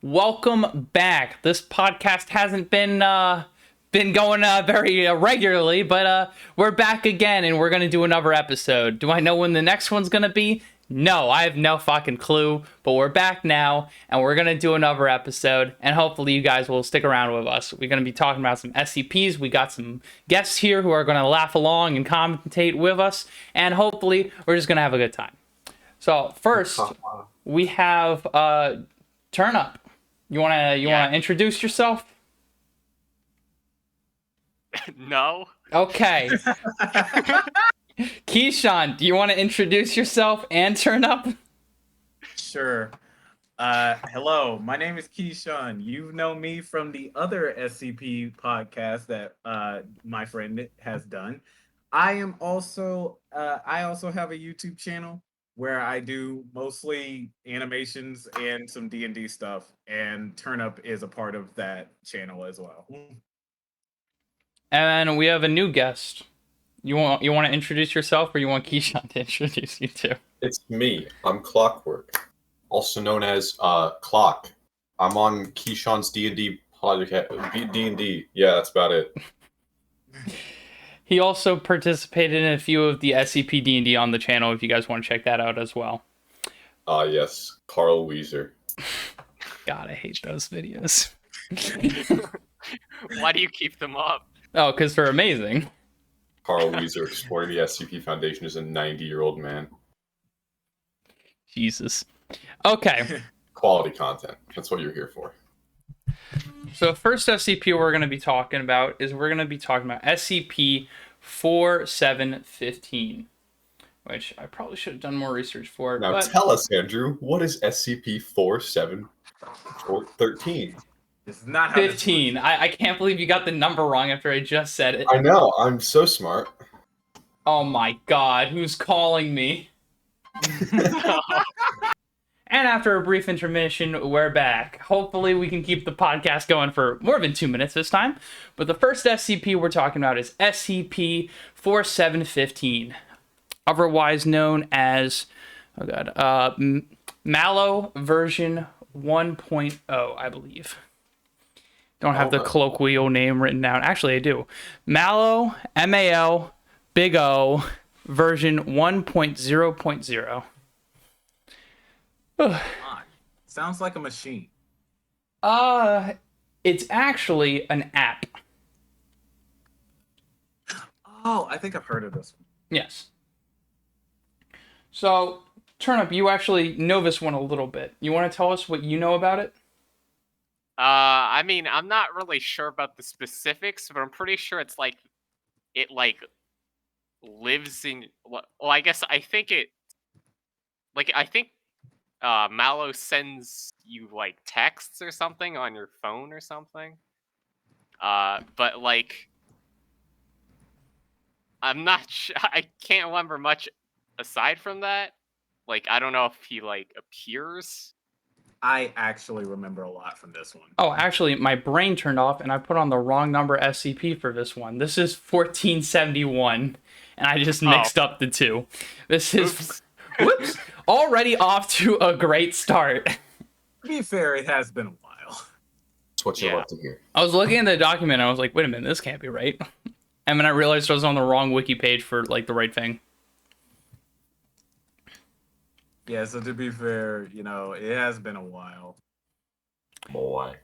welcome back. This podcast hasn't been going very regularly, but we're back again, and we're gonna do another episode. Do I know when the next one's gonna be? No, I have no fucking clue, but we're back now, and we're gonna do another episode, and hopefully you guys will stick around with us. We're gonna be talking about some SCPs. We got some guests here who are gonna laugh along and commentate with us, and hopefully we're just gonna have a good time. So first, we have Turn Up. You wanna introduce yourself? No. Okay. Keyshawn, do you want to introduce yourself and Turn Up? Sure. Hello, my name is Keyshawn. You know me from the other SCP podcast that my friend has done. I also have a YouTube channel where I do mostly animations and some D&D stuff, and Turn Up is a part of that channel as well. And we have a new guest. You want to introduce yourself, or you want Keyshawn to introduce you too? It's me. I'm Clockwork, also known as Clock. I'm on Keyshawn's D&D podcast. D&D. Yeah, that's about it. He also participated in a few of the SCP D&D on the channel. If you guys want to check that out as well. Yes, Carl Weezer. God, I hate those videos. Why do you keep them up? Oh, because they're amazing. Carl Weezer exploring the SCP Foundation is a 90-year-old man. Jesus. Okay. Quality content. That's what you're here for. So first SCP we're going to be talking about SCP-4715, which I probably should have done more research for. Now tell us, Andrew, what is SCP-4713? It's not 15. I can't believe you got the number wrong after I just said it. I know. I'm so smart. Oh my god, who's calling me? And after a brief intermission, we're back. Hopefully we can keep the podcast going for more than 2 minutes this time. But the first SCP we're talking about is SCP-4715, otherwise known as, MALo version 1.0, I believe. Don't have the colloquial name written down. Actually, I do. MALo, M-A-L, big O, version 1.0.0. Sounds like a machine. It's actually an app. Oh, I think I've heard of this one. Yes. So, Turn Up, you actually know this one a little bit. You want to tell us what you know about it? I mean, I'm not really sure about the specifics, but I'm pretty sure it lives in. Well, I think MALo sends you like texts or something on your phone or something. But like, I'm not sure. I can't remember much aside from that. Like, I don't know if he like appears. I actually remember a lot from this one. Oh, actually, my brain turned off and I put on the wrong number SCP for this one. This is 1471, and I just mixed up the two. This is... Whoops! Already off to a great start. To be fair, it has been a while. That's what you love to hear. I was looking at the document and I was like, wait a minute, this can't be right. And then I realized I was on the wrong wiki page for like the right thing. Yeah, so to be fair, it has been a while. Boy.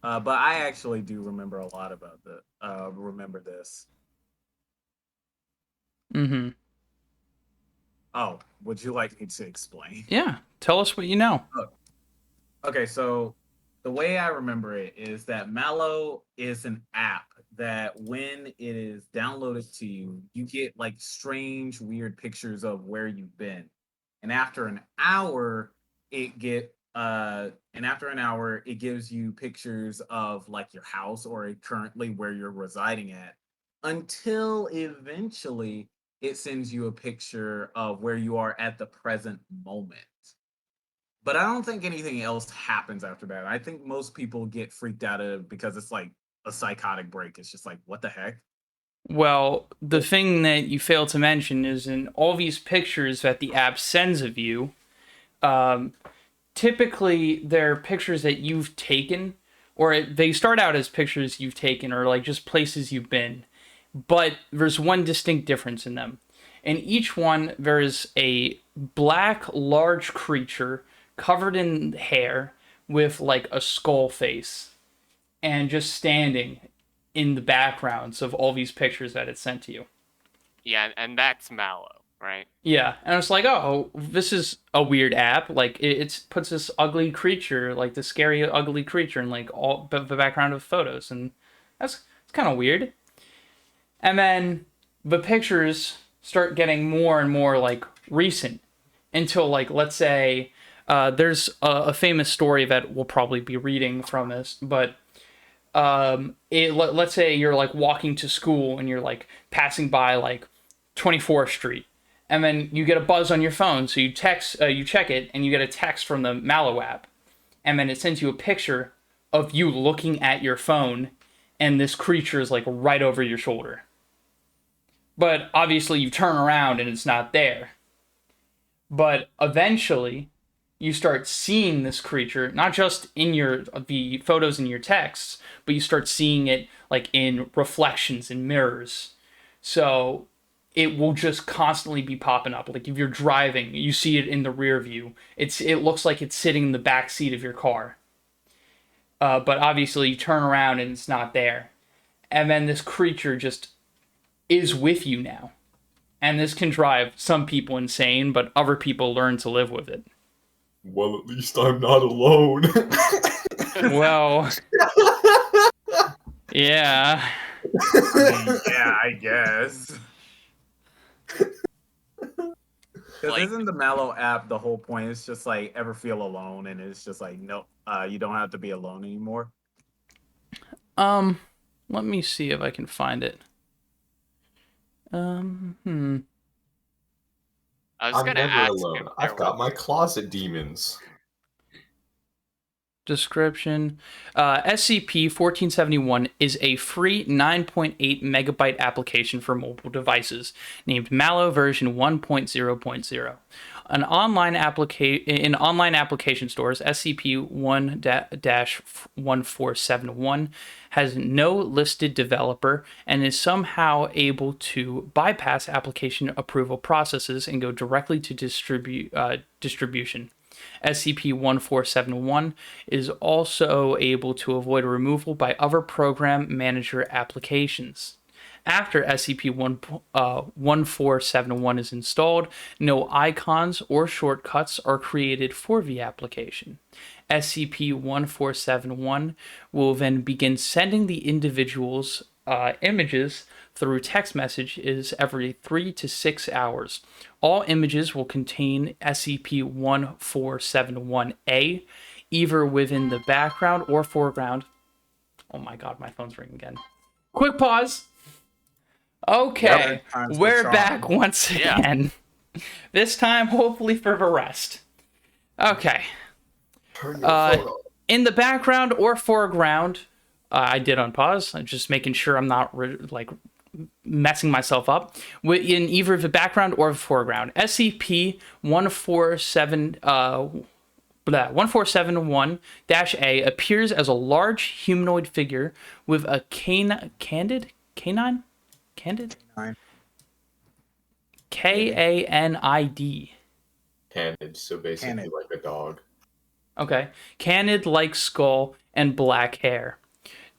But I actually do remember a lot about remember this. Mm-hmm. Oh, would you like me to explain? Yeah, tell us what you know. Okay, so the way I remember it is that MALo is an app that when it is downloaded to you, you get like strange, weird pictures of where you've been. And after an hour, it gives you pictures of like your house or currently where you're residing at, until eventually it sends you a picture of where you are at the present moment. But I don't think anything else happens after that. I think most people get freaked out of it because it's like a psychotic break. It's just like, what the heck? Well, the thing that you failed to mention is in all these pictures that the app sends of you, typically they're pictures that you've taken, or they start out as pictures you've taken, or like just places you've been. But there's one distinct difference in them. In each one, there is a black, large creature covered in hair with like a skull face and just standing in the backgrounds of all these pictures that it sent to you. Yeah, and that's MALo, right? Yeah, and it's like, oh, this is a weird app. Like, it puts this ugly creature, like the scary, ugly creature, in like all the background of photos, and it's kind of weird. And then the pictures start getting more and more like recent until like, let's say, there's a famous story that we'll probably be reading from this, but let's say you're like walking to school and you're like passing by like 24th Street, and then you get a buzz on your phone, so you check it, and you get a text from the MALo app, and then it sends you a picture of you looking at your phone, and this creature is like right over your shoulder. But obviously you turn around and it's not there. But eventually you start seeing this creature, not just in the photos in your texts, but you start seeing it like in reflections in mirrors. So it will just constantly be popping up. Like if you're driving, you see it in the rear view. It looks like it's sitting in the back seat of your car. But obviously you turn around and it's not there. And then this creature just is with you now. And this can drive some people insane, but other people learn to live with it. Well, at least I'm not alone. Well, yeah. Yeah, I guess. Because Like- isn't the MALo app the whole point? It's just like ever feel alone, and it's just like no, you don't have to be alone anymore. Let me see if I can find it. I was I'm gonna never ask alone. if there I've got was- my closet demons. Description. SCP-1471 is a free 9.8 megabyte application for mobile devices named MALo version 1.0.0. In online application stores, SCP-1-1471 has no listed developer and is somehow able to bypass application approval processes and go directly to distribution. SCP-1471 is also able to avoid removal by other program manager applications. After SCP-1471 is installed, no icons or shortcuts are created for the application. SCP-1471 will then begin sending the individual's images through text messages every 3 to 6 hours. All images will contain SCP-1471-A, either within the background or foreground. Oh my god, my phone's ringing again. Quick pause. Okay, Yep, time's we're the charm. back once Yeah. again. This time, hopefully for the rest. Okay. Turn your phone off. In the background or foreground, I did unpause. I'm just making sure I'm not messing myself up. In either the background or the foreground, SCP-1471-A appears as a large humanoid figure with a canine? Nine. K-A-N-I-D. Candid, so basically Canid. like a dog. Okay. Canid-like skull and black hair.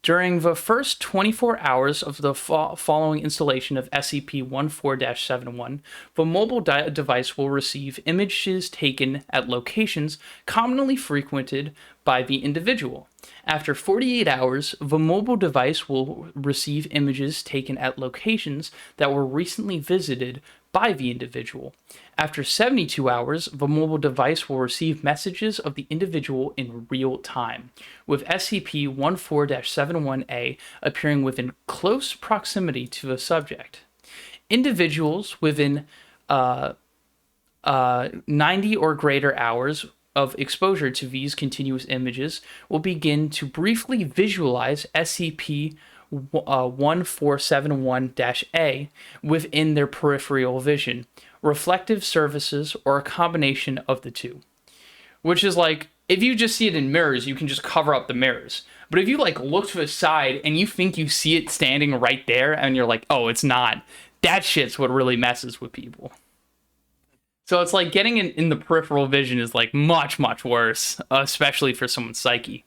During the first 24 hours of the following installation of SCP-14-71, the mobile device will receive images taken at locations commonly frequented by the individual. After 48 hours, the mobile device will receive images taken at locations that were recently visited by the individual. After 72 hours, the mobile device will receive messages of the individual in real time, with SCP-14-71-A appearing within close proximity to the subject. Individuals within 90 or greater hours of exposure to these continuous images will begin to briefly visualize SCP-1471-A within their peripheral vision, reflective surfaces, or a combination of the two. which is like, if you just see it in mirrors, you can just cover up the mirrors. But if you like look to the side and you think you see it standing right there and you're like, oh, it's not, that shit's what really messes with people. So it's like getting in the peripheral vision is like much, much worse, especially for someone's psyche.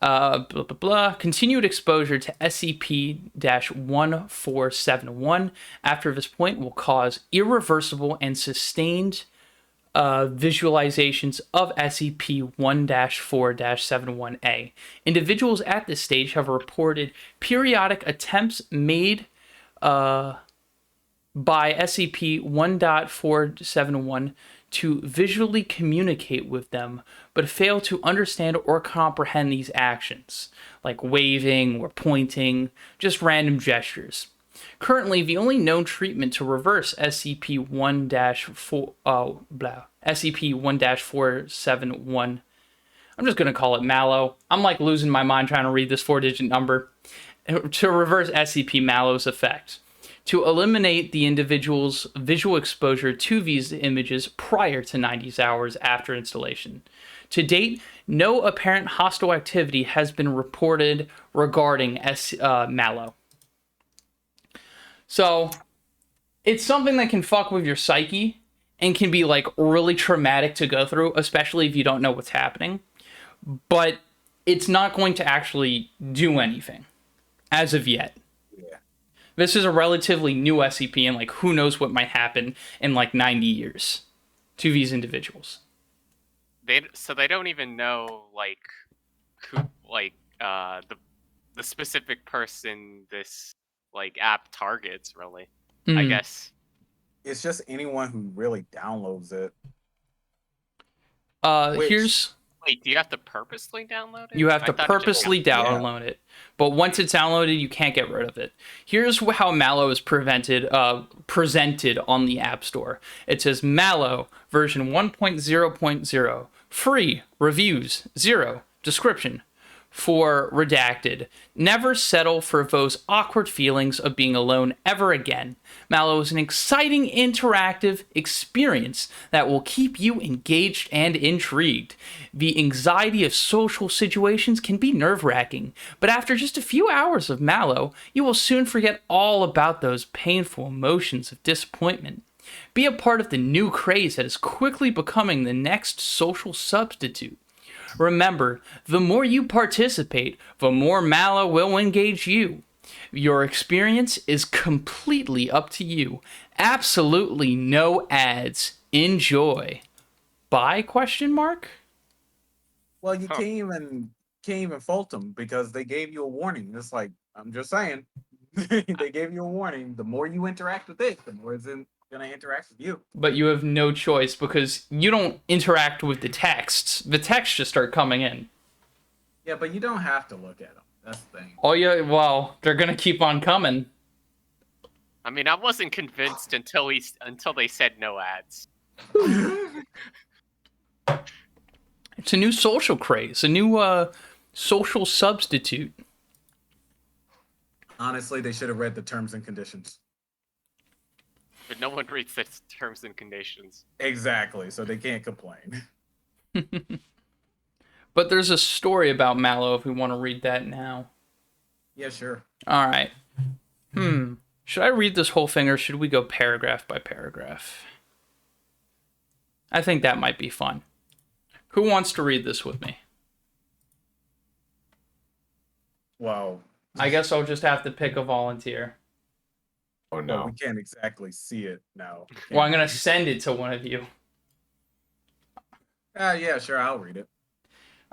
Continued exposure to SCP-1471 after this point will cause irreversible and sustained visualizations of SCP-1-4-71A. Individuals at this stage have reported periodic attempts made by SCP-1.471 to visually communicate with them, but fail to understand or comprehend these actions, like waving or pointing, just random gestures. Currently, the only known treatment to reverse SCP-1-471, I'm just going to call it MALo. I'm like losing my mind trying to read this 4-digit number. To reverse SCP-MALo's effect. To eliminate the individual's visual exposure to these images prior to 90 hours after installation. To date, no apparent hostile activity has been reported regarding MALo. So, it's something that can fuck with your psyche and can be like really traumatic to go through, especially if you don't know what's happening. But it's not going to actually do anything as of yet. This is a relatively new SCP, and like who knows what might happen in like 90 years to these individuals. So they don't even know like who, like the specific person this like app targets, really. I guess It's just anyone who really downloads it. Here's... Wait, do you have to purposely download it? You have to purposely download it. But once it's downloaded, you can't get rid of it. Here's how MALo is presented on the App Store. It says MALo version 1.0.0. Free. Reviews. 0. Description. For redacted. Never settle for those awkward feelings of being alone ever again. MALo is an exciting interactive experience that will keep you engaged and intrigued. The anxiety of social situations can be nerve-wracking, but after just a few hours of MALo, you will soon forget all about those painful emotions of disappointment. Be a part of the new craze that is quickly becoming the next social substitute. Remember, the more you participate, the more MALo will engage you. Your experience is completely up to you. Absolutely no ads. Enjoy. Buy ? Well, you can't even fault them because they gave you a warning. It's like, I'm just saying, they gave you a warning. The more you interact with it, the more it's gonna interact with you. But you have no choice because you don't interact with the texts. The texts just start coming in. Yeah, but you don't have to look at them. That's the thing. Oh yeah, well, they're gonna keep on coming. I mean, I wasn't convinced until they said no ads. It's a new social craze, a new social substitute. Honestly, they should have read the terms and conditions. But no one reads the terms and conditions. Exactly, so they can't complain. But there's a story about MALo if we want to read that now. Yeah, sure. All right. Should I read this whole thing or should we go paragraph by paragraph? I think that might be fun. Who wants to read this with me? Wow. I guess I'll just have to pick a volunteer. Oh Well, no. we can't exactly see it now. Well, I'm going to send it to one of you. Yeah, sure, I'll read it.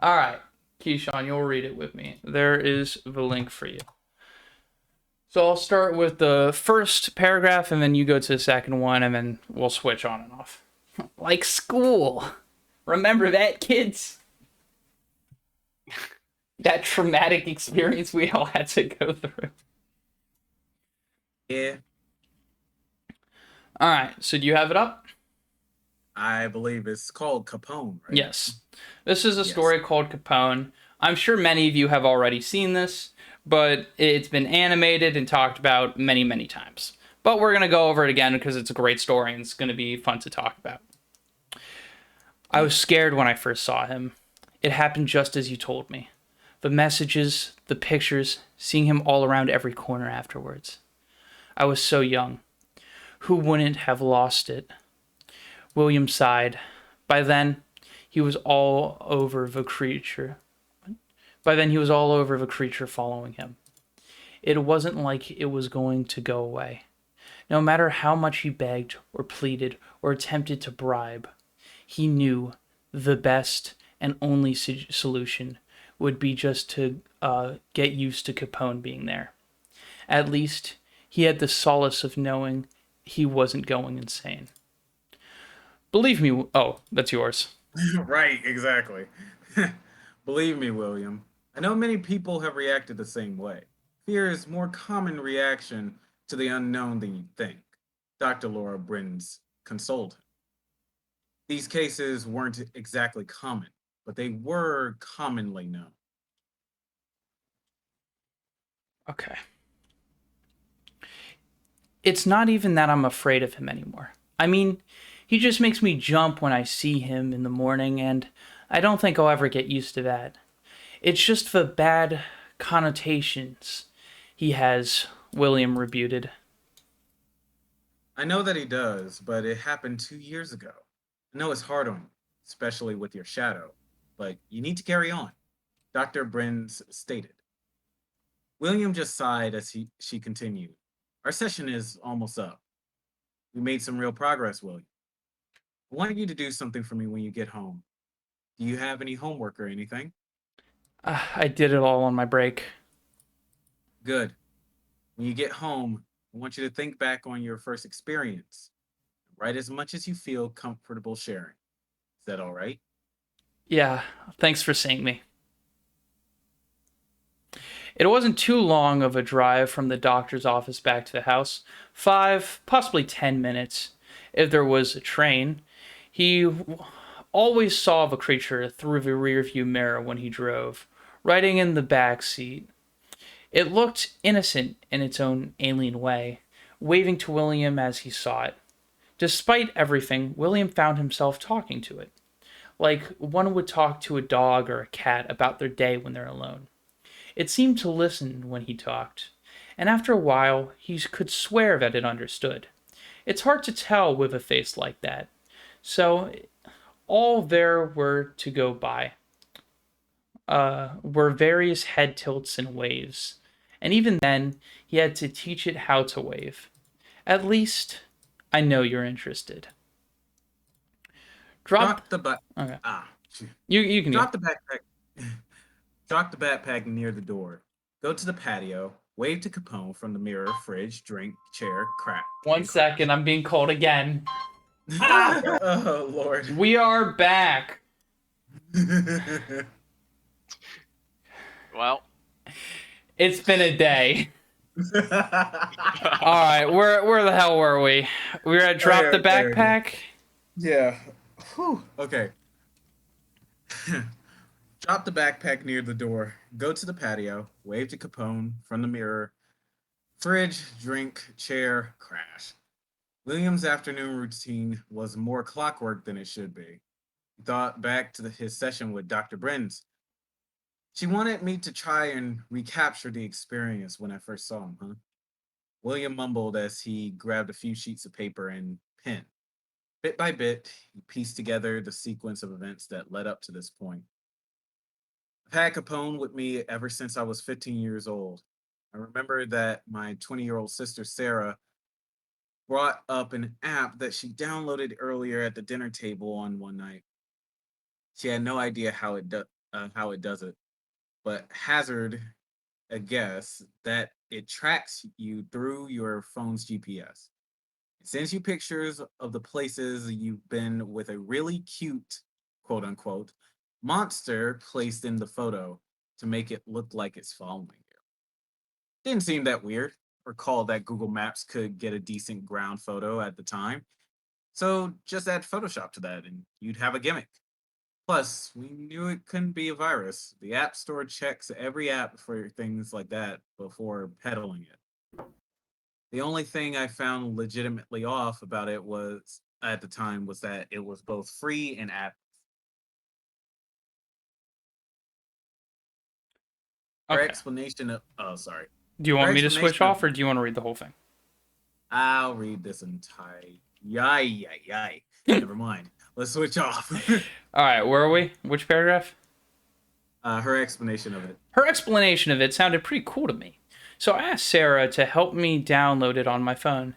All right. Keyshawn, you'll read it with me. There is the link for you. So I'll start with the first paragraph, and then you go to the second one, and then we'll switch on and off. Like school. Remember that, kids? That traumatic experience we all had to go through. Yeah, All right. So do you have it up? I believe it's called Capone, right? Yes. This is a story called Capone. I'm sure many of you have already seen this, but it's been animated and talked about many, many times. But we're going to go over it again because it's a great story and it's going to be fun to talk about. I was scared when I first saw him. It happened just as you told me. The messages, the pictures, seeing him all around every corner afterwards. I was so young. Who wouldn't have lost it? William sighed. By then, he was all over the creature. By then, he was all over the creature following him. It wasn't like it was going to go away. No matter how much he begged or pleaded or attempted to bribe, he knew the best and only solution would be just to get used to Capone being there. At least, he had the solace of knowing he wasn't going insane. Believe me, oh, that's yours. Right, exactly. Believe me, William. I know many people have reacted the same way. Fear is more common reaction to the unknown than you think. Dr. Laura Brin's consoled him. These cases weren't exactly common, but they were commonly known. Okay. It's not even that I'm afraid of him anymore. I mean, he just makes me jump when I see him in the morning, and I don't think I'll ever get used to that. It's just the bad connotations he has, William rebuted. I know that he does, but it happened 2 years ago. I know it's hard on you, especially with your shadow, but you need to carry on, Dr. Brins stated. William just sighed as she continued. Our session is almost up. We made some real progress, William. I want you to do something for me when you get home. Do you have any homework or anything? I did it all on my break. Good. When you get home, I want you to think back on your first experience. Write as much as you feel comfortable sharing. Is that all right? Yeah, thanks for seeing me. It wasn't too long of a drive from the doctor's office back to the house. 5, possibly 10 minutes, if there was a train. He always saw the creature through the rearview mirror when he drove, riding in the back seat. It looked innocent in its own alien way, waving to William as he saw it. Despite everything, William found himself talking to it, like one would talk to a dog or a cat about their day when they're alone. It seemed to listen when he talked, and after a while he could swear that it understood. It's hard to tell with a face like that. So all there were to go by were various head tilts and waves. And even then, he had to teach it how to wave. At least, I know you're interested. Drop. Drop the back. Okay. Phew. You can Drop go. the backpack. Drop the backpack near the door. Go to the patio. Wave to Capone from the mirror, fridge, drink, chair, crack. One second, I'm being called again. Oh Lord. We are back. Well, It's been a day. All right, where the hell were we? We were at drop the backpack. Yeah. Whew. Okay. Drop the backpack near the door. Go to the patio. Wave to Capone from the mirror. Fridge, drink, chair, crash. William's afternoon routine was more clockwork than it should be. He thought back to his session with Dr. Brins. She wanted me to try and recapture the experience when I first saw him, huh? William mumbled as he grabbed a few sheets of paper and pen. Bit by bit, he pieced together the sequence of events that led up to this point. I've had Capone with me ever since I was 15 years old. I remember that my 20-year-old sister Sarah brought up an app that she downloaded earlier at the dinner table on one night. She had no idea how it does it, but hazard a guess that it tracks you through your phone's GPS. It sends you pictures of the places you've been with a really cute, quote unquote, monster placed in the photo to make it look like it's following you. Didn't seem that weird. Recall that Google Maps could get a decent ground photo at the time. So just add Photoshop to that and you'd have a gimmick. Plus, we knew it couldn't be a virus. The App Store checks every app for things like that before peddling it. The only thing I found legitimately off about it was at the time was that it was both free and app Her Okay. explanation of sorry. Do you Her want me to switch explanation of- off, or do you want to read the whole thing? I'll read this entire. Yay. Never mind. Let's switch off. All right, where are we? Which paragraph? Her explanation of it. Her explanation of it sounded pretty cool to me, so I asked Sarah to help me download it on my phone.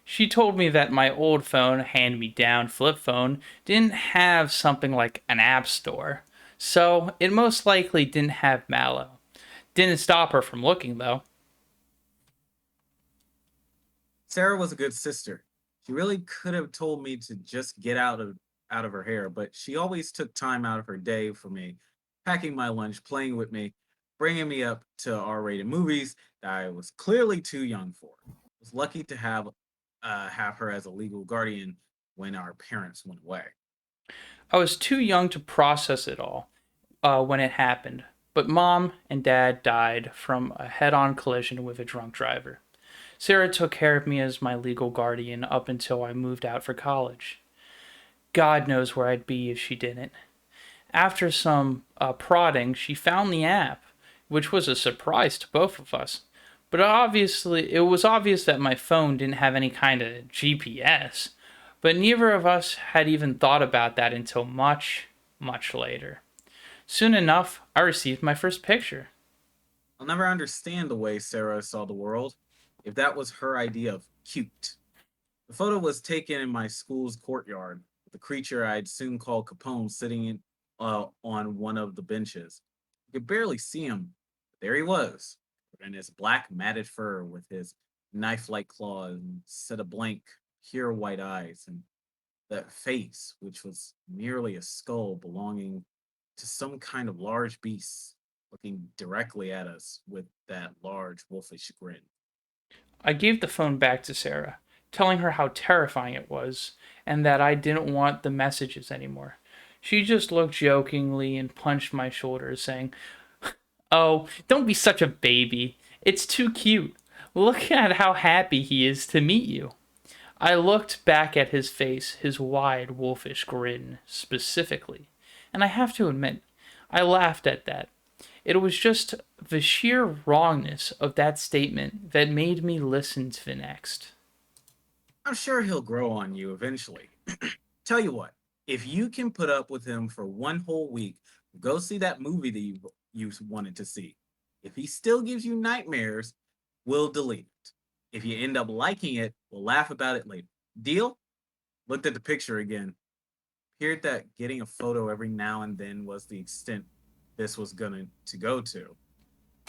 She told me that my old phone, hand-me-down flip phone, didn't have something like an app store, so it most likely didn't have MALo. Didn't stop her from looking, though. Sarah was a good sister. She really could have told me to just get out of her hair, but she always took time out of her day for me, packing my lunch, playing with me, bringing me up to R-rated movies that I was clearly too young for. I was lucky to have her as a legal guardian when our parents went away. I was too young to process it all when it happened, but Mom and Dad died from a head-on collision with a drunk driver. Sarah took care of me as my legal guardian up until I moved out for college. God knows where I'd be if she didn't. After some prodding, she found the app, which was a surprise to both of us. But it was obvious that my phone didn't have any kind of GPS. But neither of us had even thought about that until much, much later. Soon enough, I received my first picture. I'll never understand the way Sarah saw the world, if that was her idea of cute. The photo was taken in my school's courtyard, with the creature I'd soon call Capone sitting on one of the benches. You could barely see him, but there he was, in his black matted fur with his knife-like claws and set of blank, pure white eyes, and that face, which was merely a skull belonging to some kind of large beast, looking directly at us with that large wolfish grin. I gave the phone back to Sarah, telling her how terrifying it was and that I didn't want the messages anymore. She just looked jokingly and punched my shoulder, saying, "Oh, don't be such a baby. It's too cute. Look at how happy he is to meet you." I looked back at his face, his wide wolfish grin specifically, and I have to admit, I laughed at that. It was just the sheer wrongness of that statement that made me listen to the next. I'm sure he'll grow on you eventually. Tell you what, if you can put up with him for one whole week, go see that movie that you wanted to see. If he still gives you nightmares, we'll delete it. If you end up liking it, we'll laugh about it later. Deal? Looked at the picture again. Appeared that getting a photo every now and then was the extent this was going to go to.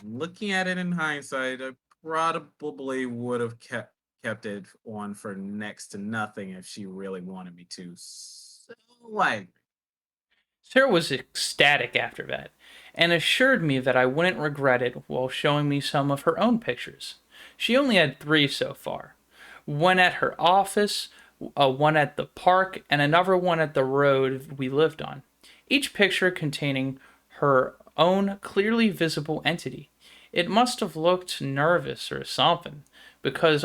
Looking at it in hindsight, I probably would have kept it on for next to nothing if she really wanted me to. So like, Sarah was ecstatic after that, and assured me that I wouldn't regret it while showing me some of her own pictures. She only had 3 so far: one at her office, one at the park, and another one at the road we lived on. Each picture containing her own clearly visible entity. It must have looked nervous or something, because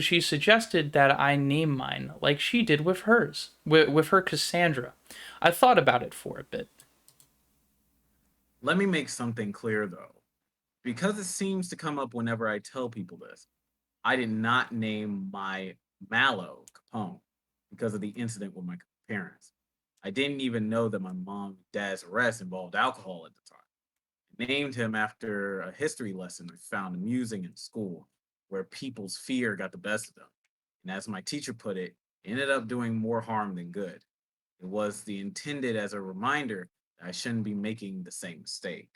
she suggested that I name mine like she did with hers, with her Cassandra. I thought about it for a bit. let me make something clear though. Because it seems to come up whenever I tell people this, I did not name my MALo Capone because of the incident with my parents. I didn't even know that my mom and dad's arrest involved alcohol at the time. I named him after a history lesson I found amusing in school, where people's fear got the best of them. And as my teacher put it ended up doing more harm than good. It was the intended as a reminder that I shouldn't be making the same mistake.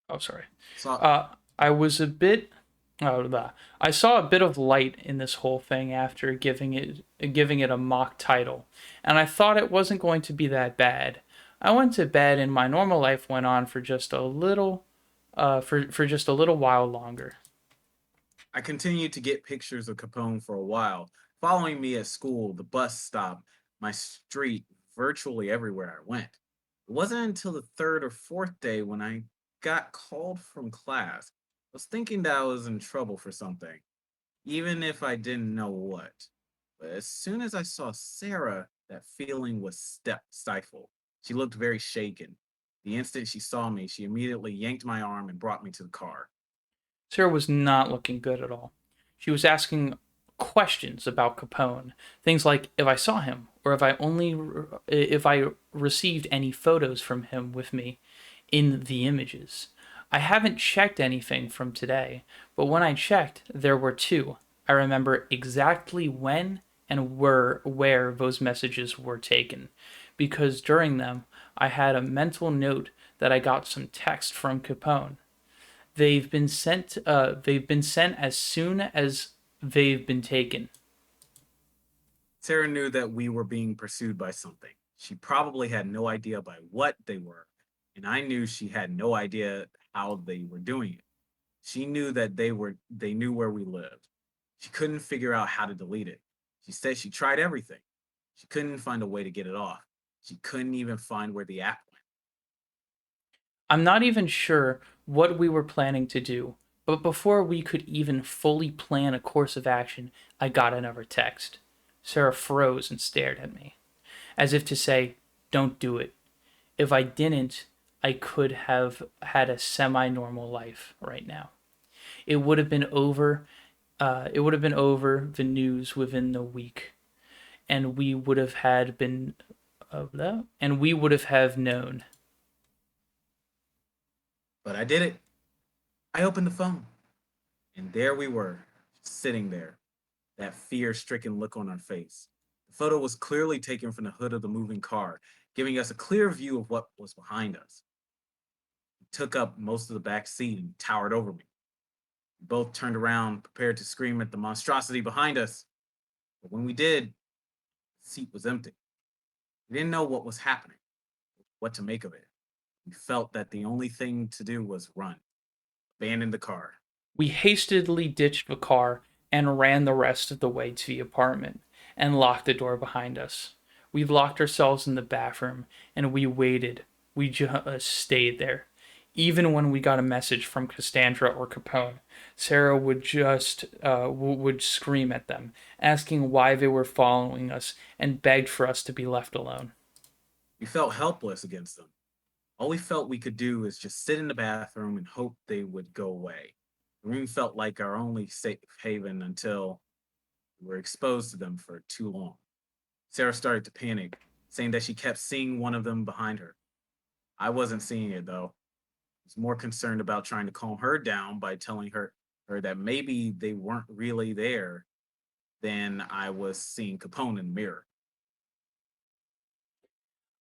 Oh, sorry. So I was a bit. I saw a bit of light in this whole thing after giving it a mock title, and I thought it wasn't going to be that bad. I went to bed, and my normal life went on for just a little, for just a little while longer. I continued to get pictures of Capone for a while, following me at school, the bus stop, my street, virtually everywhere I went. It wasn't until the third or fourth day when I got called from class. I was thinking that I was in trouble for something, even if I didn't know what. But as soon as I saw Sarah, that feeling was stifled. She looked very shaken. The instant she saw me, she immediately yanked my arm and brought me to the car. Sarah was not looking good at all. She was asking questions about Capone, things like if I saw him or if I received any photos from him with me in the images. I haven't checked anything from today, but when I checked, there were two. I remember exactly when and where those messages were taken, because during them I had a mental note that I got some text from Capone. They've been sent. They've been sent as soon as they've been taken. Sarah knew that we were being pursued by something. She probably had no idea by what they were, and I knew she had no idea how they were doing it. She knew that they knew where we lived. She couldn't figure out how to delete it. She said she tried everything. She couldn't find a way to get it off. She couldn't even find where the app went. I'm not even sure what we were planning to do, but before we could even fully plan a course of action, I got another text. Sarah froze and stared at me, as if to say, "Don't do it. If I didn't, I could have had a semi-normal life right now. It would have been over. It would have been over the news within the week, and we would have had been, and we would have known." But I did it. I opened the phone, and there we were, sitting there, that fear stricken look on our face. The photo was clearly taken from the hood of the moving car, giving us a clear view of what was behind us. He took up most of the back seat and towered over me. We both turned around, prepared to scream at the monstrosity behind us. But when we did, the seat was empty. We didn't know what was happening, what to make of it. We felt that the only thing to do was run, abandon the car. We hastily ditched the car and ran the rest of the way to the apartment and locked the door behind us. We locked ourselves in the bathroom and we waited. We just stayed there. Even when we got a message from Cassandra or Capone, Sarah would just would scream at them, asking why they were following us, and begged for us to be left alone. We felt helpless against them. All we felt we could do is just sit in the bathroom and hope they would go away. The room felt like our only safe haven until we were exposed to them for too long. Sarah started to panic, saying that she kept seeing one of them behind her. I wasn't seeing it though. I was more concerned about trying to calm her down by telling her that maybe they weren't really there than I was seeing Capone in the mirror.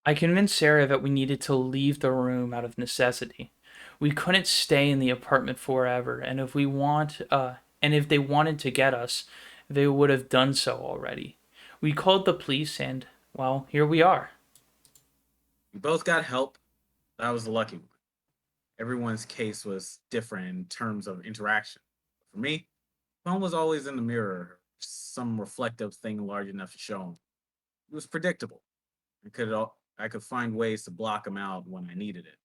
I convinced Sarah that we needed to leave the room out of necessity. We couldn't stay in the apartment forever, and if they wanted to get us, they would have done so already. We called the police and, well, here we are. We both got help. But I was the lucky one. Everyone's case was different in terms of interaction. For me, Capone was always in the mirror, some reflective thing large enough to show him. It was predictable. I could find ways to block him out when I needed it.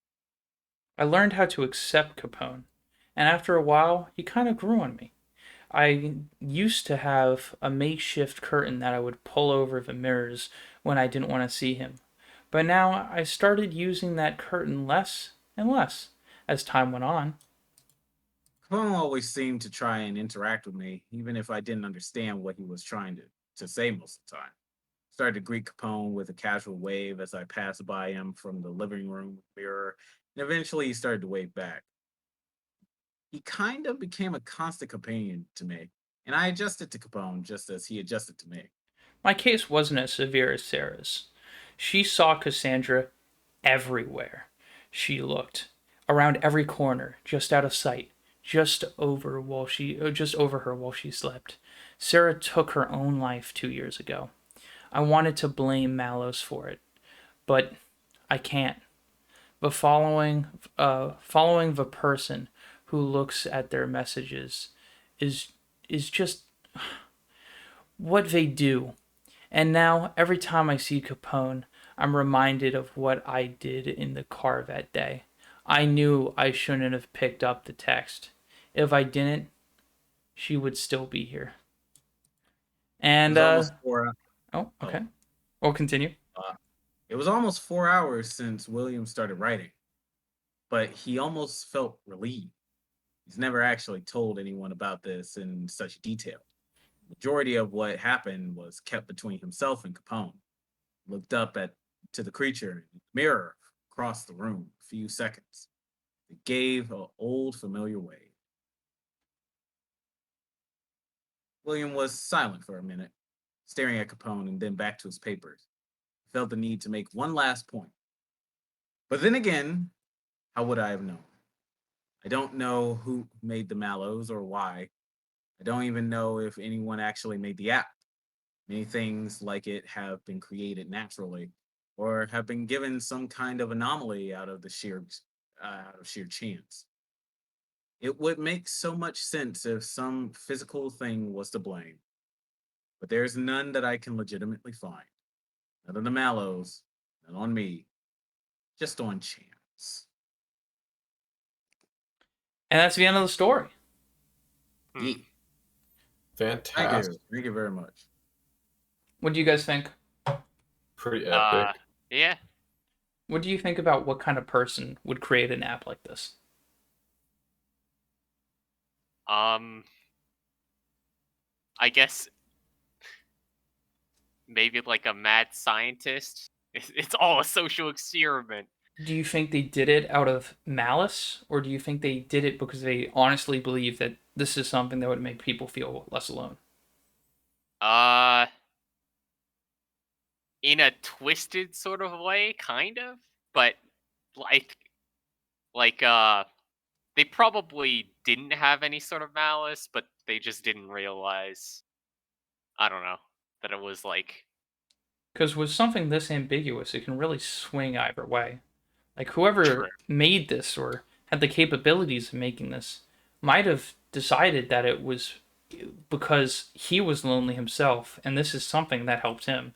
I learned how to accept Capone, and after a while, he kind of grew on me. I used to have a makeshift curtain that I would pull over the mirrors when I didn't want to see him. But now I started using that curtain less and less as time went on. Capone always seemed to try and interact with me, even if I didn't understand what he was trying to say most of the time. Started to greet Capone with a casual wave as I passed by him from the living room mirror, and eventually he started to wave back. He kind of became a constant companion to me, and I adjusted to Capone just as he adjusted to me. My case wasn't as severe as Sarah's. She saw Cassandra everywhere. She looked around every corner, just out of sight, just over her while she slept. Sarah took her own life 2 years ago. I wanted to blame MALo's for it, but I can't. But following the person who looks at their messages is just what they do. And now, every time I see Capone, I'm reminded of what I did in the car that day. I knew I shouldn't have picked up the text. If I didn't, she would still be here. It And, was almost 4 oh, oh, okay. We'll continue. uh, it It was almost 4 hours since William started writing, but he almost felt relieved. He's never actually told anyone about this in such detail. The majority of what happened was kept between himself and Capone. Looked up at to the creature in the mirror across the room a few seconds. It gave an old familiar wave. William was silent for a minute, staring at Capone and then back to his papers. He felt the need to make one last point. But then again, how would I have known? I don't know who made the MALos or why. I don't even know if anyone actually made the app. Many things like it have been created naturally or have been given some kind of anomaly out of sheer chance. It would make so much sense if some physical thing was to blame, but there's none that I can legitimately find. None of the MALos, none on me, just on chance. And that's the end of the story. Yeah. Fantastic. Thank you very much. What do you guys think? Pretty epic. Yeah. What do you think about what kind of person would create an app like this? I guess maybe like a mad scientist. It's all a social experiment. Do you think they did it out of malice, or do you think they did it because they honestly believe that this is something that would make people feel less alone? In a twisted sort of way, kind of, but like, like, they probably didn't have any sort of malice, but they just didn't realize, I don't know, that it was like, Because with something this ambiguous, it can really swing either way. Like whoever True. made this or had the capabilities of making this might have decided that it was because he was lonely himself, and this is something that helped him.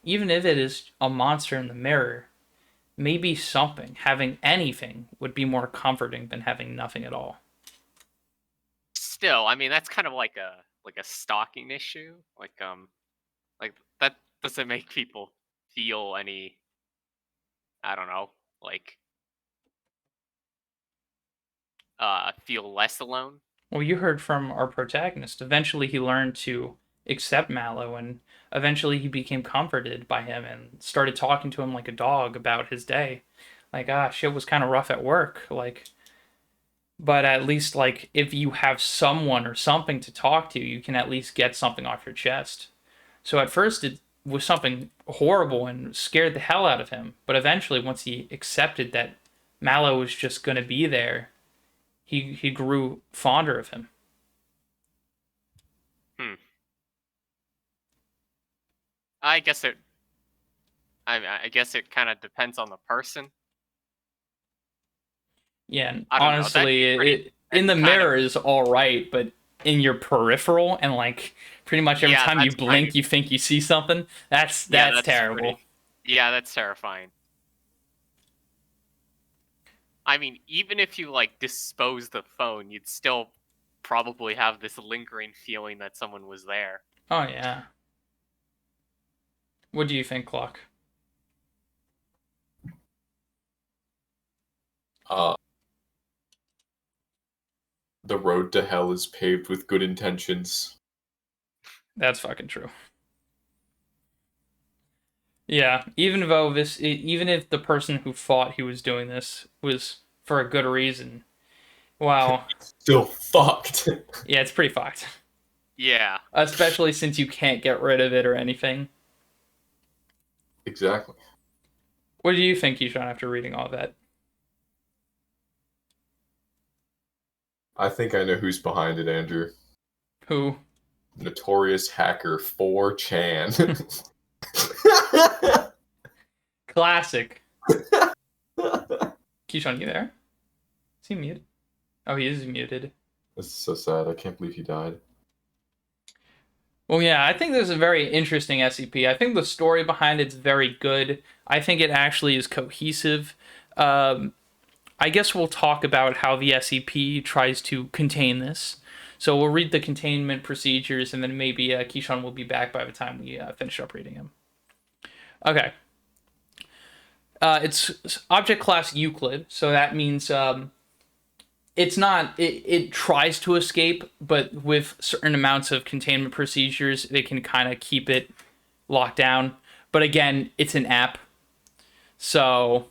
Even if it is a monster in the mirror, maybe something, having anything, would be more comforting than having nothing at all. still, I mean, that's kind of like a stalking issue. Like that doesn't make people feel any, I don't know, like, feel less alone. Well, you heard from our protagonist. Eventually, he learned to accept MALo, and eventually, he became comforted by him and started talking to him like a dog about his day. Like, shit was kind of rough at work. Like, but at least, like, if you have someone or something to talk to, you can at least get something off your chest. So at first, it was something horrible and scared the hell out of him. But eventually, once he accepted that MALo was just going to be there, he grew fonder of him. I guess it. I guess it kind of depends on the person. Yeah, and I don't know, that'd honestly, be pretty- it in the that's kind mirror is all right, but in your peripheral and like pretty much every Yeah, time you that's blink, kind of- you think you see something. That's Yeah, that's terrible. pretty- Yeah, that's terrifying. I mean, even if you like dispose the phone, you'd still probably have this lingering feeling that someone was there. Oh yeah. What do you think, Clock? The road to hell is paved with good intentions. That's fucking true. Yeah, even if the person who thought he was doing this was for a good reason, wow, Still fucked. yeah, it's pretty fucked. Yeah. Especially since you can't get rid of it or anything. Exactly. What do you think, Keyshawn, after reading all that? I think I know who's behind it, Andrew. Who? Notorious hacker 4chan. Classic. Keyshawn, you there? Is he muted? Oh, he is muted. This is so sad. I can't believe he died. Well, yeah, I think this is a very interesting SCP. I think the story behind it's very good. I think it actually is cohesive. I guess we'll talk about how the SCP tries to contain this. So we'll read the containment procedures, and then maybe Keyshawn will be back by the time we finish up reading him. Okay. It's object class Euclid, so that means it's not. It tries to escape, but with certain amounts of containment procedures, it can kind of keep it locked down. But again, it's an app, so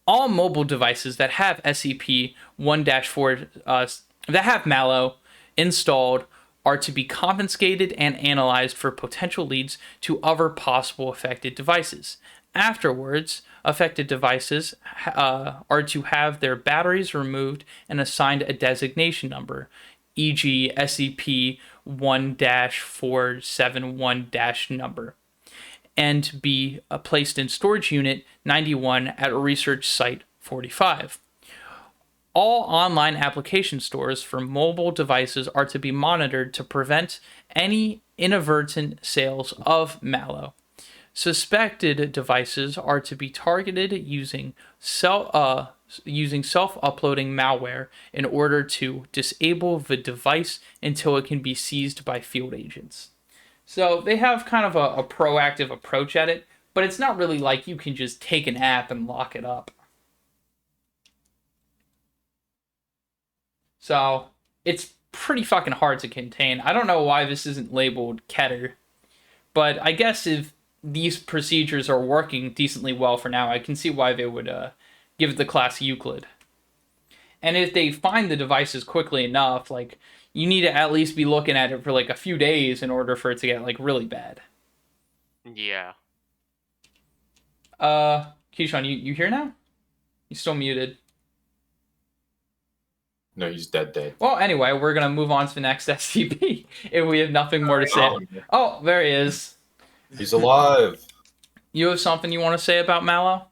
all mobile devices that have SCP-1-4 that have MALo installed are to be confiscated and analyzed for potential leads to other possible affected devices. Afterwards, affected devices are to have their batteries removed and assigned a designation number, e.g., SCP-1-471- number, and be placed in storage unit 91 at research site 45. All online application stores for mobile devices are to be monitored to prevent any inadvertent sales of MALo. Suspected devices are to be targeted using self-uploading malware in order to disable the device until it can be seized by field agents. So they have kind of a proactive approach at it, but it's not really like you can just take an app and lock it up. So it's pretty fucking hard to contain. I don't know why this isn't labeled Keter, but I guess if these procedures are working decently well for now, I can see why they would give it the class Euclid. And if they find the devices quickly enough, like, you need to at least be looking at it for like a few days in order for it to get like really bad. Yeah. Keyshawn, you here now? You still muted. No, he's dead. Well, anyway, we're gonna move on to the next SCP if we have nothing more to say. Oh, there he is. He's alive. You have something you want to say about MALo?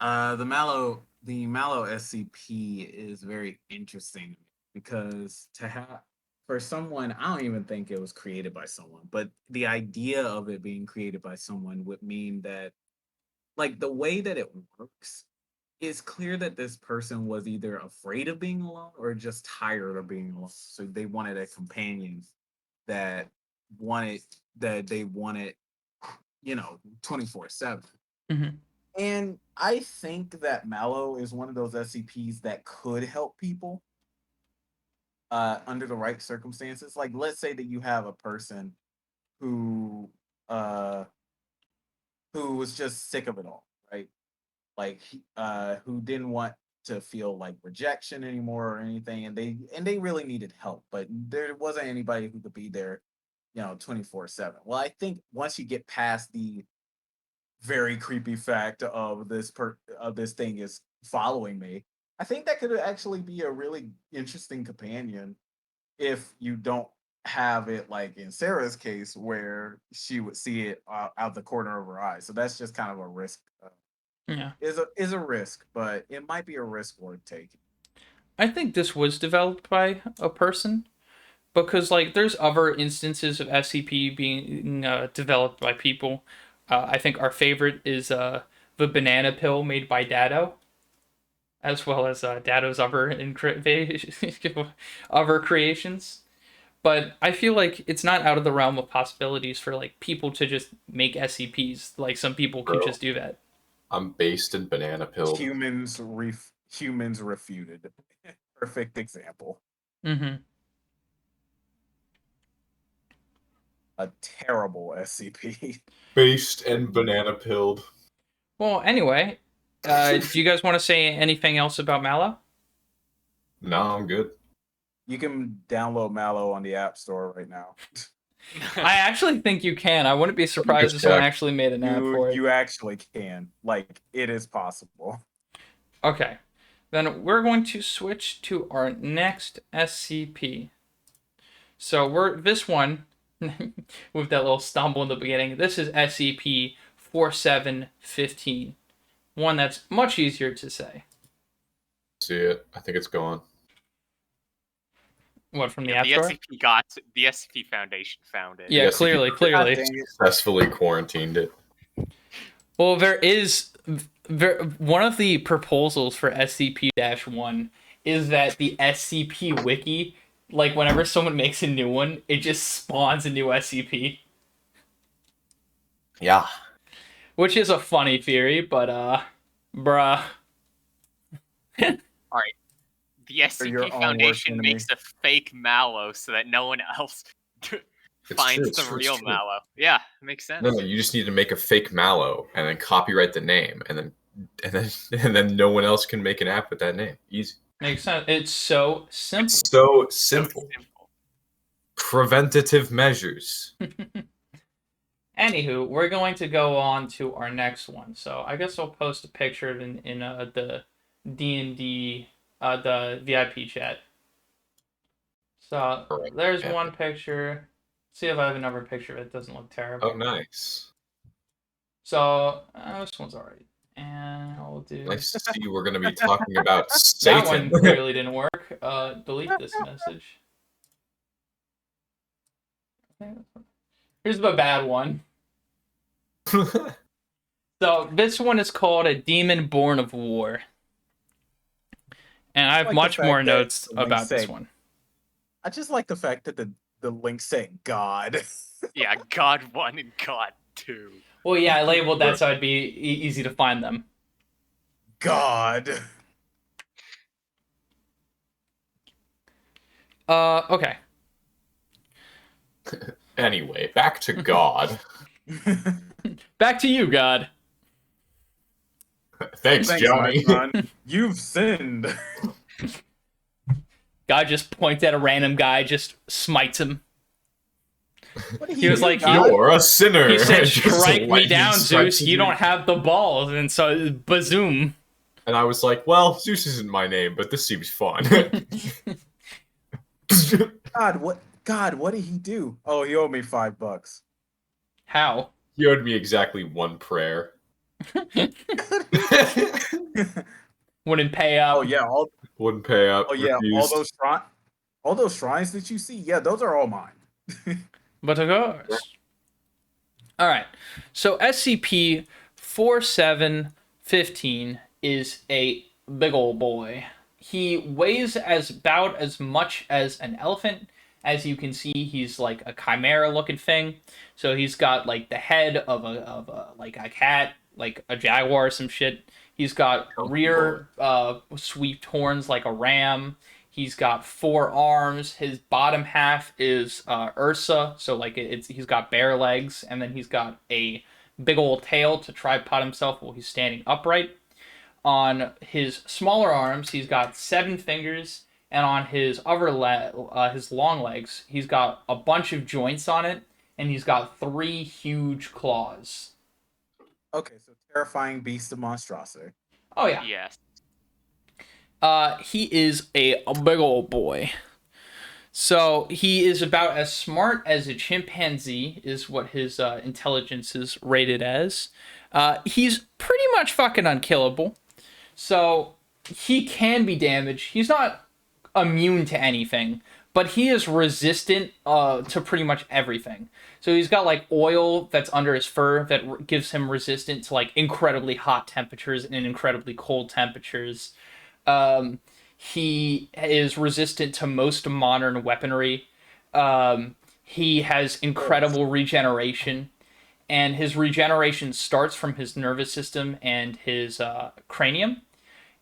The MALo SCP is very interesting because for someone, I don't even think it was created by someone, but the idea of it being created by someone would mean that, like, the way that it works, it's clear that this person was either afraid of being alone or just tired of being alone. So they wanted a companion that they wanted, 24/7. Mm-hmm. And I think that MALo is one of those SCPs that could help people under the right circumstances. Like, let's say that you have a person who was just sick of it all, right? Like, who didn't want to feel like rejection anymore or anything, and they really needed help, but there wasn't anybody who could be there, 24/7. Well, I think once you get past the very creepy fact of this thing is following me, I think that could actually be a really interesting companion if you don't have it like in Sarah's case where she would see it out the corner of her eye. So that's just kind of a risk. Yeah. Is a risk, but it might be a risk worth taking. I think this was developed by a person because, like, there's other instances of SCP being developed by people. I think our favorite is the banana pill made by Dado, as well as Dado's other creations. But I feel like it's not out of the realm of possibilities for like people to just make SCPs. Like, some people can just do that. I'm based in banana pill. Humans refuted. Perfect example. Mm-hmm. A terrible SCP. Based and banana pilled. Well, anyway, do you guys want to say anything else about MALo? No, I'm good. You can download MALo on the App Store right now. I actually think you can. I wouldn't be surprised if someone actually made an app for it. You actually can. Like, it is possible. Okay. Then we're going to switch to our next SCP. So this one, with that little stumble in the beginning, this is SCP-4715. One that's much easier to say. See it. I think it's gone. What, from the App Store? The SCP Foundation found it. Yeah, The SCP clearly. Successfully quarantined it. Well, there is one of the proposals for SCP-1 is that the SCP wiki, like, whenever someone makes a new one, it just spawns a new SCP. Yeah. which is a funny theory, but bruh. All right. The your SCP own Foundation worst enemy. makes a fake MALo so that no one else finds the real true. MALo. Yeah, it makes sense. No, you just need to make a fake MALo and then copyright the name, and then no one else can make an app with that name. Easy. Makes sense. It's so simple. It's so So simple. Preventative measures. Anywho, we're going to go on to our next one. So I guess I'll post a picture of it in the D&D, the VIP chat. So Correct. there's Yeah. one picture. See if I have another picture. It doesn't look terrible. Oh, nice. So this one's alright. And I'll do... Nice to see we're going to be talking about That Satan. one clearly didn't work. Delete this message. Here's the bad one. So this one is called A Demon Born of War. And I have like the much fact more that notes the link about this said- one. I just like the fact that the link said God. Yeah, God 1 and God 2. Well, yeah, I labeled that so it'd be easy to find them. God. Okay. Anyway, back to God. Back to you, God. Thanks, Thanks, Johnny. my son. You've sinned. God just points at a random guy, just smites him. What did He was do, like, God? You're a sinner. He said, Just strike me lightning down, strikes Zeus. You don't have the balls. And so, bazoom. And I was like, well, Zeus isn't my name, but this seems fun. God, what did he do? Oh, he owed me $5. How? He owed me exactly one prayer. Wouldn't pay up. Oh yeah, Wouldn't pay up. Refused. all those shrines that you see, yeah, those are all mine. But of course. All right. So SCP 4715 is a big old boy. He weighs about as much as an elephant. As you can see, he's like a chimera looking thing. So he's got like the head of a like a cat, like a jaguar or some shit. He's got rear sweeped horns like a ram. He's got 4 arms. His bottom half is Ursa, so like he's got bare legs, and then he's got a big old tail to tripod himself while he's standing upright. On his smaller arms, he's got 7 fingers, and on his his long legs, he's got a bunch of joints on it, and he's got 3 huge claws. Okay, so terrifying beast of monstrosity. Oh yeah. Yes. He is a big old boy. So he is about as smart as a chimpanzee, is what his intelligence is rated as. He's pretty much fucking unkillable. So he can be damaged. He's not immune to anything, but he is resistant to pretty much everything. So he's got like oil that's under his fur that gives him resistance to like incredibly hot temperatures and incredibly cold temperatures. He is resistant to most modern weaponry. He has incredible regeneration, and his regeneration starts from his nervous system and his cranium.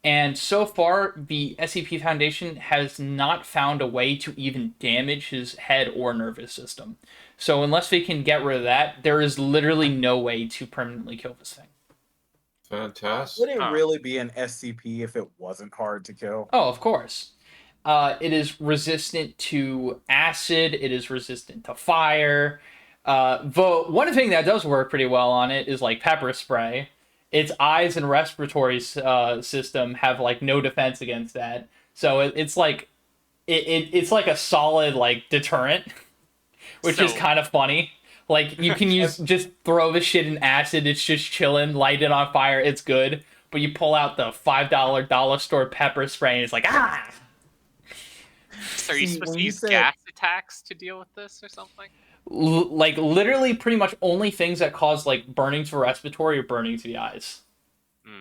And so far, the SCP Foundation has not found a way to even damage his head or nervous system. So unless they can get rid of that, there is literally no way to permanently kill this thing. Fantastic. Would it really be an SCP if it wasn't hard to kill? Oh, of course. It is resistant to acid. It is resistant to fire. The one thing that does work pretty well on it is like pepper spray. Its eyes and respiratory system have like no defense against that. So it's like it's like a solid like deterrent, which is kind of funny. Like, you can just throw the shit in acid, it's just chilling, light it on fire, it's good. But you pull out the $5 dollar store pepper spray and it's like, ah! So are you supposed to use gas attacks to deal with this or something? Like, literally pretty much only things that cause, like, burning to respiratory or burning to the eyes.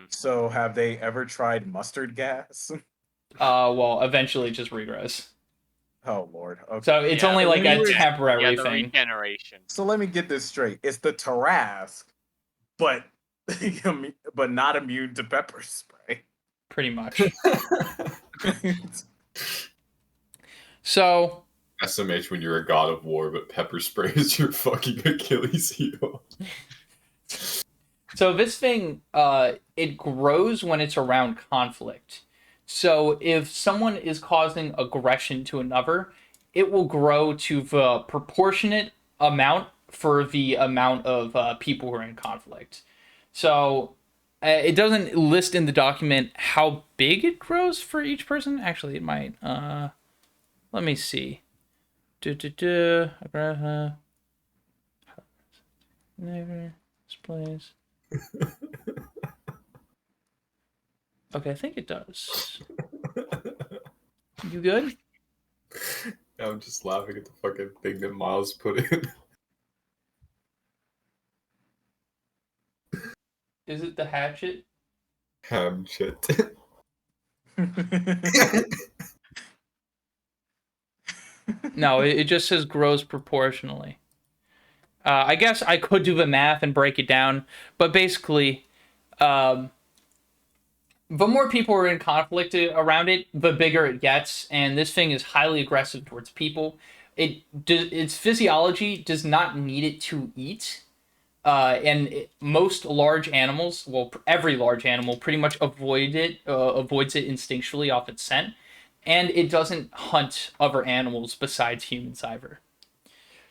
So have they ever tried mustard gas? Well, eventually it just regrows. Oh, Lord. Okay. So it's only like a temporary the thing. regeneration. So let me get this straight. It's the Tarask, but but not immune to pepper spray. Pretty much. So SMH when you're a god of war, but pepper spray is your fucking Achilles heel. So this thing, it grows when it's around conflict. So if someone is causing aggression to another, it will grow to the proportionate amount for the amount of people who are in conflict. So it doesn't list in the document how big it grows for each person. Actually, it might. Let me see. Never displays. Okay, I think it does. You good? I'm just laughing at the fucking thing that Miles put in. Is it the hatchet? Ham shit. No, it just says grows proportionally. I guess I could do the math and break it down, but basically, the more people are in conflict around it, the bigger it gets, and this thing is highly aggressive towards people. Its physiology does not need it to eat, most large animals, well, every large animal, pretty much avoids it instinctually off its scent, and it doesn't hunt other animals besides humans either.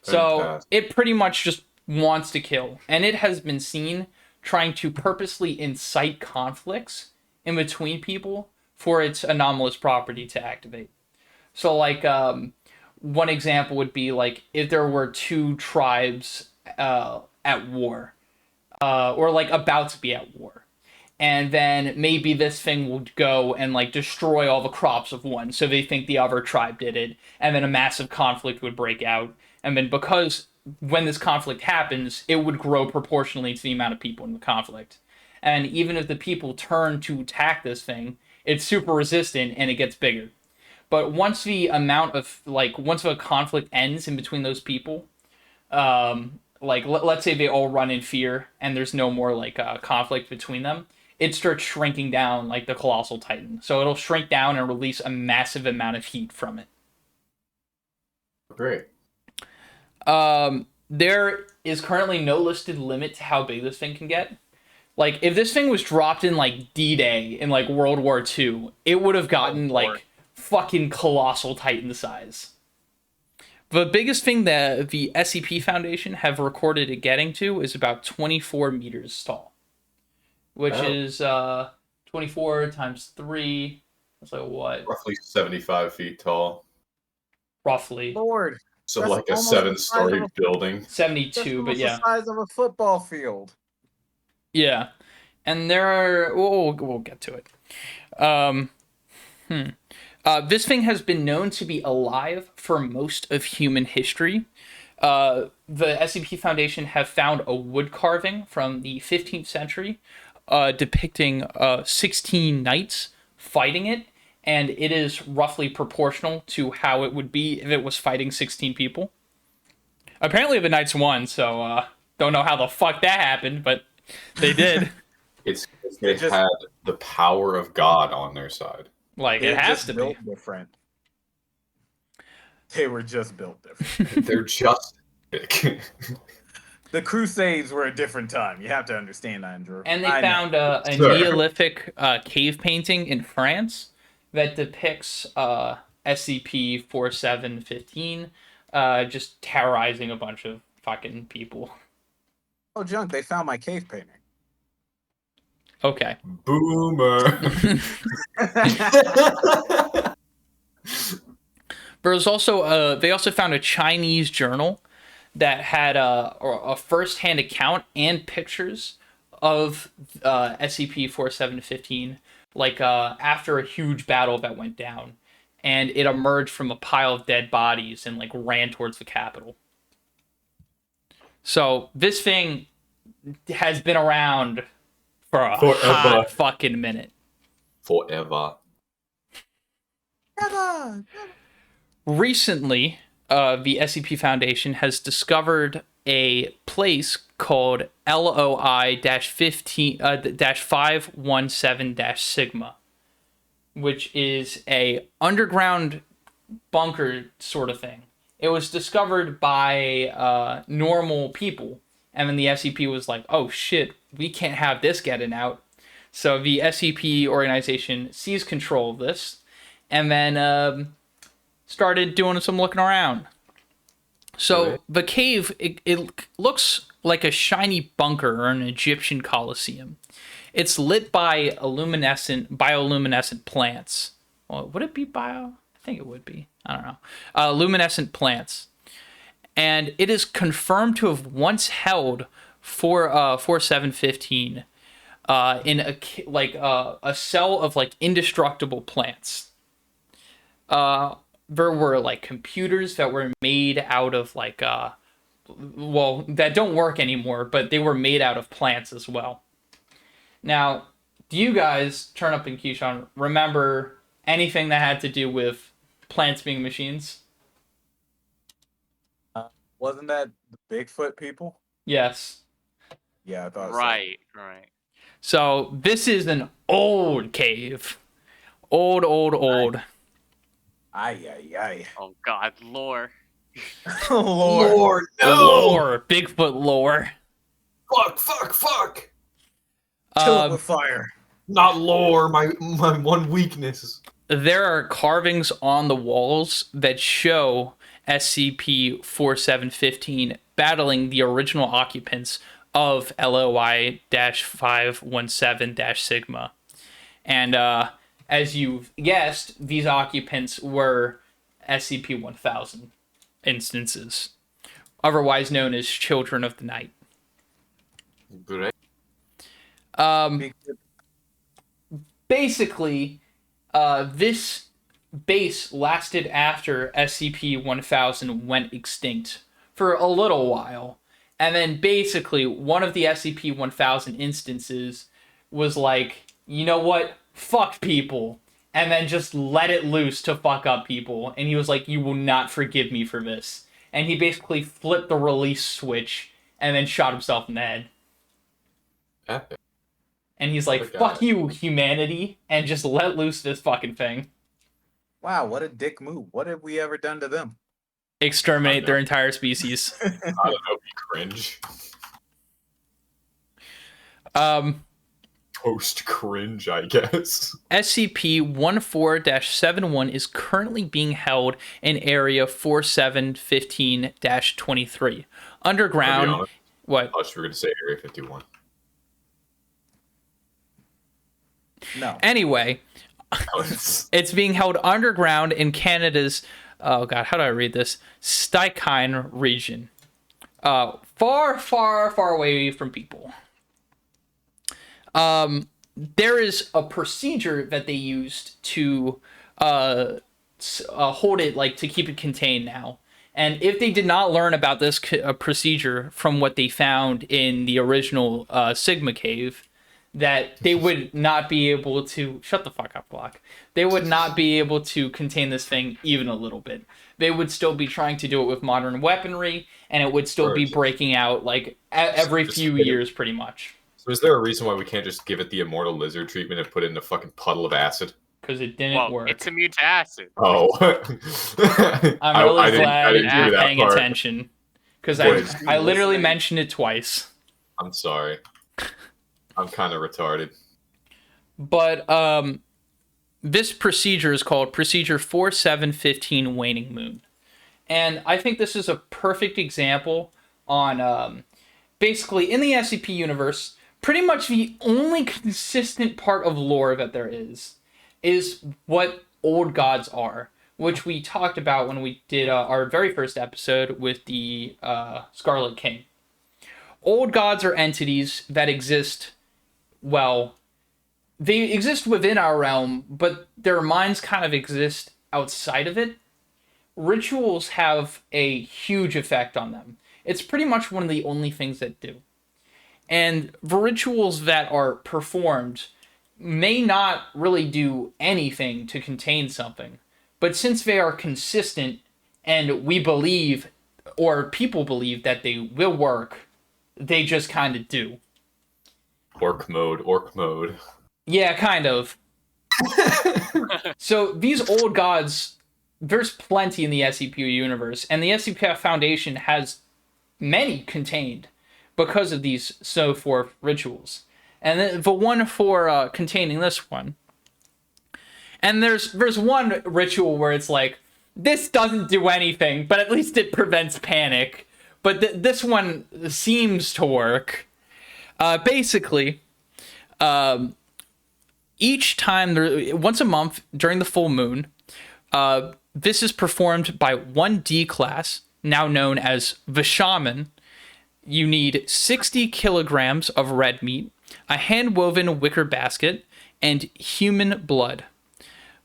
So Fantastic. it pretty much just wants to kill, and it has been seen trying to purposely incite conflicts in between people for its anomalous property to activate. So, like, one example would be like if there were two tribes at war, or like about to be at war, and then maybe this thing will go and like destroy all the crops of one, so they think the other tribe did it, and then a massive conflict would break out, and then because when this conflict happens, it would grow proportionally to the amount of people in the conflict. And even if the people turn to attack this thing, it's super resistant and it gets bigger. But once the conflict ends in between those people, let's say they all run in fear and there's no more conflict between them, it starts shrinking down like the colossal titan. So it'll shrink down and release a massive amount of heat from it. Great. There is currently no listed limit to how big this thing can get. Like, if this thing was dropped in like D-Day in like World War II, it would have gotten like fucking colossal titan size. The biggest thing that the SCP Foundation have recorded it getting to is about 24 meters tall, which is 24 times 3. That's like what? Roughly 75 feet tall. Roughly. Lord. So That's like a almost the 7-story size of building. 72, but yeah. The size of a football field. Yeah. And there are... We'll get to it. This thing has been known to be alive for most of human history. The SCP Foundation have found a wood carving from the 15th century depicting 16 knights fighting it, and it is roughly proportional to how it would be if it was fighting 16 people. Apparently the knights won, so don't know how the fuck that happened, but they did. They had the power of God on their side. Like, it has to be. Different. They were just built different. They're just big. The Crusades were a different time. You have to understand, Andrew. And they found a Neolithic cave painting in France that depicts SCP-4715 just terrorizing a bunch of fucking people. Oh, junk, they found my cave painting. Okay. Boomer. There's also they also found a Chinese journal that had a first-hand account and pictures of SCP-4715, like after a huge battle that went down, and it emerged from a pile of dead bodies and like ran towards the capital. So this thing has been around for a hot fucking minute. Forever. Recently, the SCP Foundation has discovered a place called LOI-517-Sigma, which is a underground bunker sort of thing. It was discovered by normal people, and then the SCP was like, "Oh shit, we can't have this getting out." So the SCP organization seized control of this, and then started doing some looking around. So the cave, it looks like a shiny bunker or an Egyptian Colosseum. It's lit by bioluminescent plants. Well, would it be bio? I think it would be. I don't know. Luminescent plants. And it is confirmed to have once held 4715 in a cell of like indestructible plants. There were like computers that were made out of like that don't work anymore, but they were made out of plants as well. Now, do you guys, Turn Up and Keyshawn, remember anything that had to do with plants being machines? Wasn't that the Bigfoot people? Yes. Yeah, I thought Right. So this is an old cave. Old. Ay. Oh God, lore. Lord. No! Lore. Bigfoot lore. Fuck! Kill it with fire. Not lore, my one weakness. There are carvings on the walls that show SCP-4715 battling the original occupants of LOI-517-Sigma. And as you've guessed, these occupants were SCP-1000 instances, otherwise known as Children of the Night. Great. Basically, this base lasted after SCP-1000 went extinct for a little while. And then basically, one of the SCP-1000 instances was like, you know what? Fuck people. And then just let it loose to fuck up people. And he was like, you will not forgive me for this. And he basically flipped the release switch and then shot himself in the head. Epic. And he's like, fuck you, humanity, and just let loose this fucking thing. Wow, what a dick move. What have we ever done to them? Exterminate their entire species. I don't know, be cringe. Post cringe, I guess. SCP-14-71 is currently being held in Area 4715-23. Underground... What? I thought you were going to say Area 51. No. Anyway, it's being held underground in Canada's, oh god, how do I read this? Stykine region. Far away from people. There is a procedure that they used to hold it, like to keep it contained now. And if they did not learn about this procedure from what they found in the original Sigma cave, that they would not be able to... Shut the fuck up, Glock. They would not be able to contain this thing even a little bit. They would still be trying to do it with modern weaponry, and it would still be breaking out like every few years, pretty much. So is there a reason why we can't just give it the immortal lizard treatment and put it in a fucking puddle of acid? Because it didn't work. It's immune to acid. Oh. I'm really glad you're paying part. attention. Because I literally mentioned it twice. I'm sorry. I'm kind of retarded. But this procedure is called Procedure 4715 Waning Moon. And I think this is a perfect example on basically in the SCP universe, pretty much the only consistent part of lore that there is what old gods are, which we talked about when we did our very first episode with the Scarlet King. Old gods are entities that exist, well, they exist within our realm, but their minds kind of exist outside of it. Rituals have a huge effect on them. It's pretty much one of the only things that do. And the rituals that are performed may not really do anything to contain something, but since they are consistent and we believe, or people believe, that they will work. They just kind of do. Orc mode. Yeah, kind of. So these old gods, there's plenty in the SCP universe, and the SCP Foundation has many contained because of these so forth rituals. And the one for containing this one. And there's one ritual where it's like, this doesn't do anything, but at least it prevents panic. But this one seems to work. Basically, each time, once a month during the full moon, this is performed by one D class, now known as the Shaman. You need 60 kilograms of red meat, a hand-woven wicker basket, and human blood.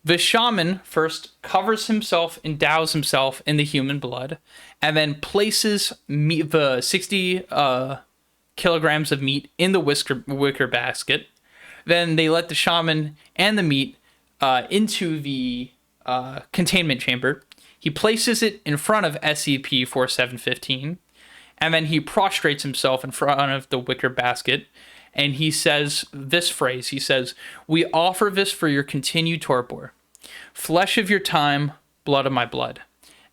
The Shaman first covers himself, endows himself in the human blood, and then places the 60 kilograms of meat in the wicker basket. Then they let the Shaman and the meat into the containment chamber. He places it in front of SCP-4715, and then he prostrates himself in front of the wicker basket, and he says this phrase. He says, "We offer this for your continued torpor. Flesh of your time, blood of my blood."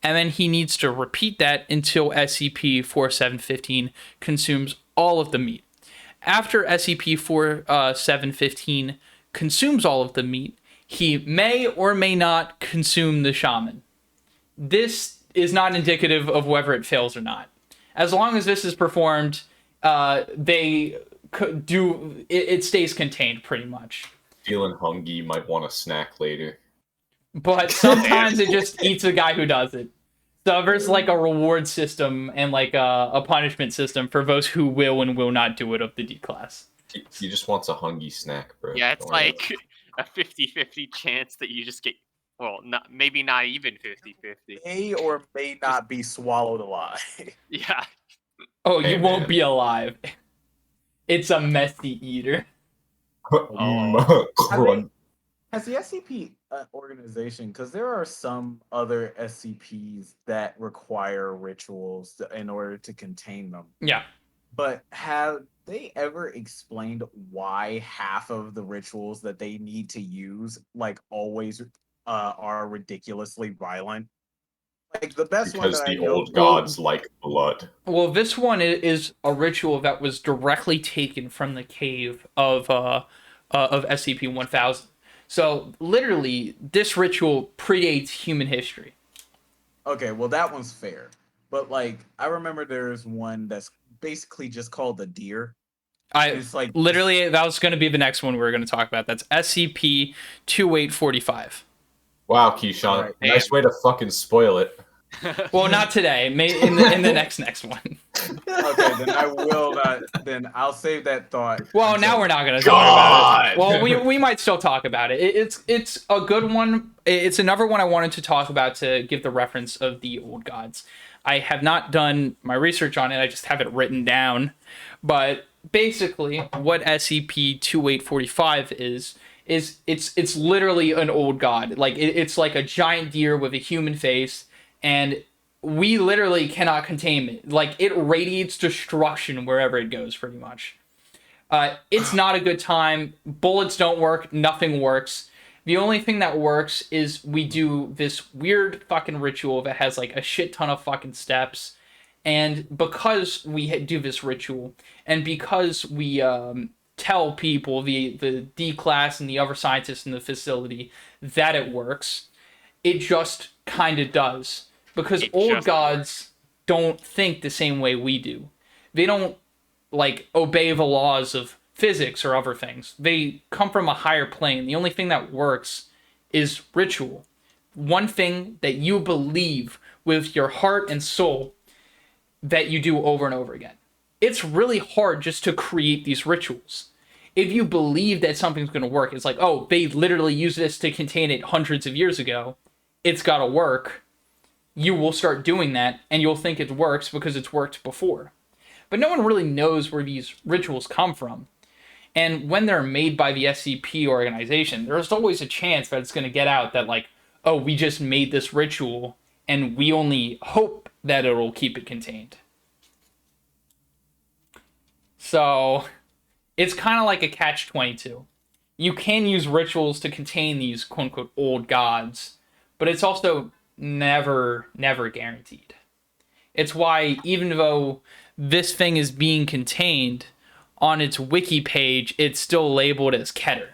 And then he needs to repeat that until SCP-4715 consumes all of the meat. After SCP-4715 consumes all of the meat, he may or may not consume the Shaman. This is not indicative of whether it fails or not. As long as this is performed, it stays contained pretty much. Feeling hungry, you might want a snack later. But sometimes it just eats a guy who does it. So there's like a reward system and like a punishment system for those who will and will not do it of the D class. He just wants a hungry snack, bro. Yeah, it's like a 50-50 chance that you just get, well, maybe not even 50-50. May or may not be swallowed alive. Yeah. Oh, Hey, you won't man. be alive. It's a messy eater. Crunch. Has the SCP organization, because there are some other SCPs that require rituals in order to contain them, Yeah. but have they ever explained why half of the rituals that they need to use, like, always are ridiculously violent? Like, the best one Because that I the know, old gods like blood. Well, this one is a ritual that was directly taken from the cave of SCP-1000. So, literally, this ritual predates human history. Okay, well, that one's fair. But, like, I remember there's one that's basically just called the deer. It's like, Literally, that was going to be the next one we were going to talk about. That's SCP-2845. Wow, Keyshawn. Alright. Nice way to fucking spoil it. Well, not today. Maybe in the next one. okay, then I will not. Then I'll save that thought. Well, until- now we're not going to talk about it. God! Well, we might still talk about it. It's a good one. It's another one I wanted to talk about to give the reference of the old gods. I have not done my research on it. I just have it written down. But basically, what SCP-2845 is it's literally an old god. Like it's like a giant deer with a human face, and we literally cannot contain it. Like, it radiates destruction wherever it goes, pretty much. It's not a good time. Bullets don't work. Nothing works. The only thing that works is we do this weird fucking ritual that has, like, a shit ton of fucking steps. And because we do this ritual, and because we tell people, the D class and the other scientists in the facility, that it works, it just kind of does. Because old gods don't think the same way we do. They don't, like, obey the laws of physics or other things. They come from a higher plane. The only thing that works is ritual. One thing that you believe with your heart and soul that you do over and over again. It's really hard just to create these rituals. If you believe that something's going to work, it's like, oh, they literally used this to contain it hundreds of years ago. It's got to work. You will start doing that, and you'll think it works because it's worked before. But no one really knows where these rituals come from. And when they're made by the SCP organization, there's always a chance that it's going to get out that, like, oh, we just made this ritual, and we only hope that it'll keep it contained. So it's kind of like a catch-22. You can use rituals to contain these quote-unquote old gods, but it's also never guaranteed. It's why even though this thing is being contained on its wiki page, it's still labeled as Keter.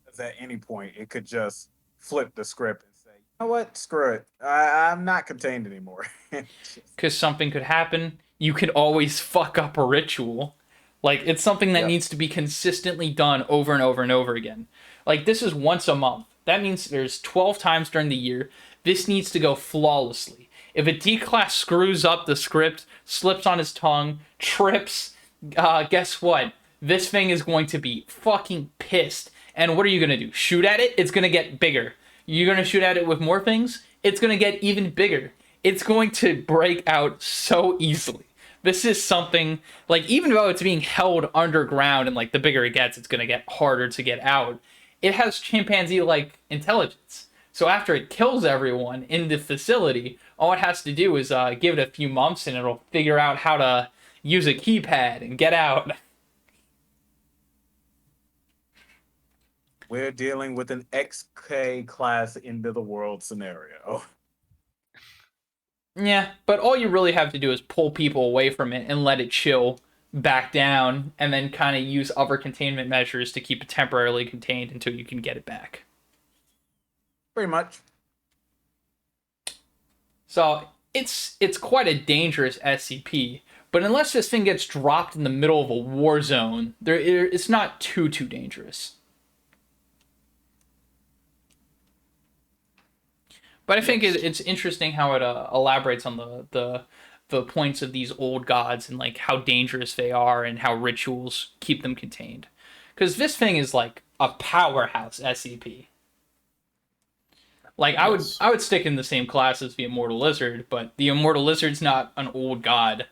Because at any point, it could just flip the script and say, you know what, screw it. I'm not contained anymore. Because something could happen. You could always fuck up a ritual. Like, it's something that needs to be consistently done over and over and over again. Like, this is once a month. That means there's 12 times during the year. This needs to go flawlessly. If a D-class screws up the script, slips on his tongue, trips, guess what? This thing is going to be fucking pissed. And what are you going to do? Shoot at it? It's going to get bigger. You're going to shoot at it with more things? It's going to get even bigger. It's going to break out so easily. This is something, like, even though it's being held underground and, like, the bigger it gets, it's going to get harder to get out. It has chimpanzee-like intelligence. So after it kills everyone in the facility, all it has to do is give it a few months and it'll figure out how to use a keypad and get out. We're dealing with an XK class end of the world scenario. Yeah, but all you really have to do is pull people away from it and let it chill back down, and then kind of use other containment measures to keep it temporarily contained until you can get it back. Pretty much. So it's quite a dangerous SCP, but unless this thing gets dropped in the middle of a war zone, it's not too dangerous. But I think it's interesting how it elaborates on the points of these old gods and like how dangerous they are and how rituals keep them contained. Because this thing is like a powerhouse SCP. Like I would stick in the same class as the Immortal Lizard, but the Immortal Lizard's not an old god,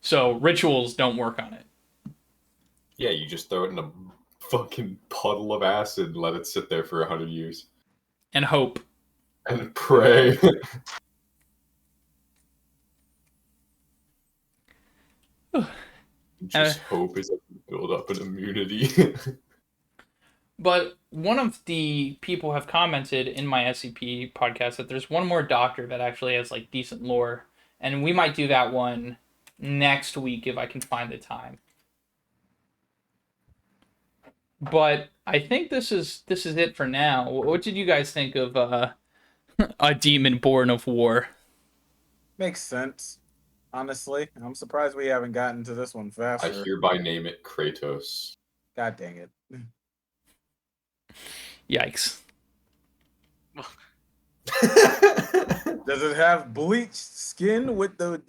so rituals don't work on it. Yeah, you just throw it in a fucking puddle of acid and let it sit there for 100 years. And hope. And pray. Just hope is build up an immunity. But one of the people have commented in my SCP podcast that there's one more doctor that actually has like decent lore, and we might do that one next week if I can find the time. But I think this is it for now. What did you guys think of a demon born of war? Makes sense. Honestly, I'm surprised we haven't gotten to this one faster. I hereby name it Kratos. God dang it. Yikes. Does it have bleached skin with the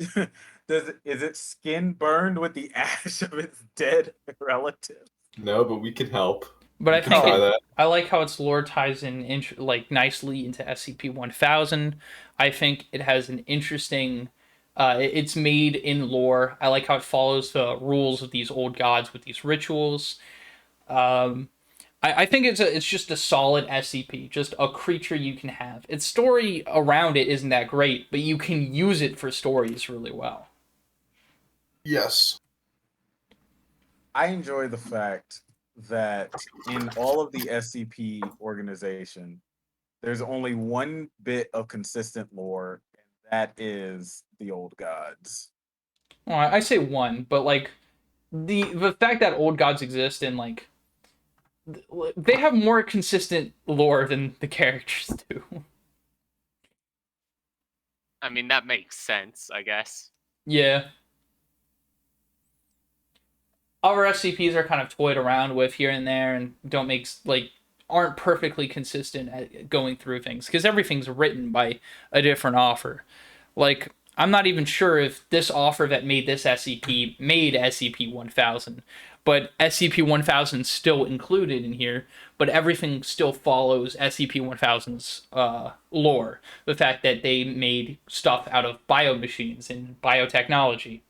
is it skin burned with the ash of its dead relative? No, but we can help. But I think that. I like how its lore ties in like nicely into SCP-1000. I think it has an interesting it's made in lore. I like how it follows the rules of these old gods with these rituals. I think it's just a solid SCP, just a creature you can have. Its story around it isn't that great, but you can use it for stories really well. Yes. I enjoy the fact that in all of the SCP organization, there's only one bit of consistent lore, and that is the old gods. Well, I say one, but like the fact that old gods exist and like they have more consistent lore than the characters do. I mean, that makes sense, I guess. Yeah. Other SCPs are kind of toyed around with here and there and aren't perfectly consistent at going through things because everything's written by a different author. Like, I'm not even sure if this author that made this SCP made SCP-1000, but SCP-1000's still included in here, but everything still follows SCP-1000's lore. The fact that they made stuff out of biomachines and biotechnology.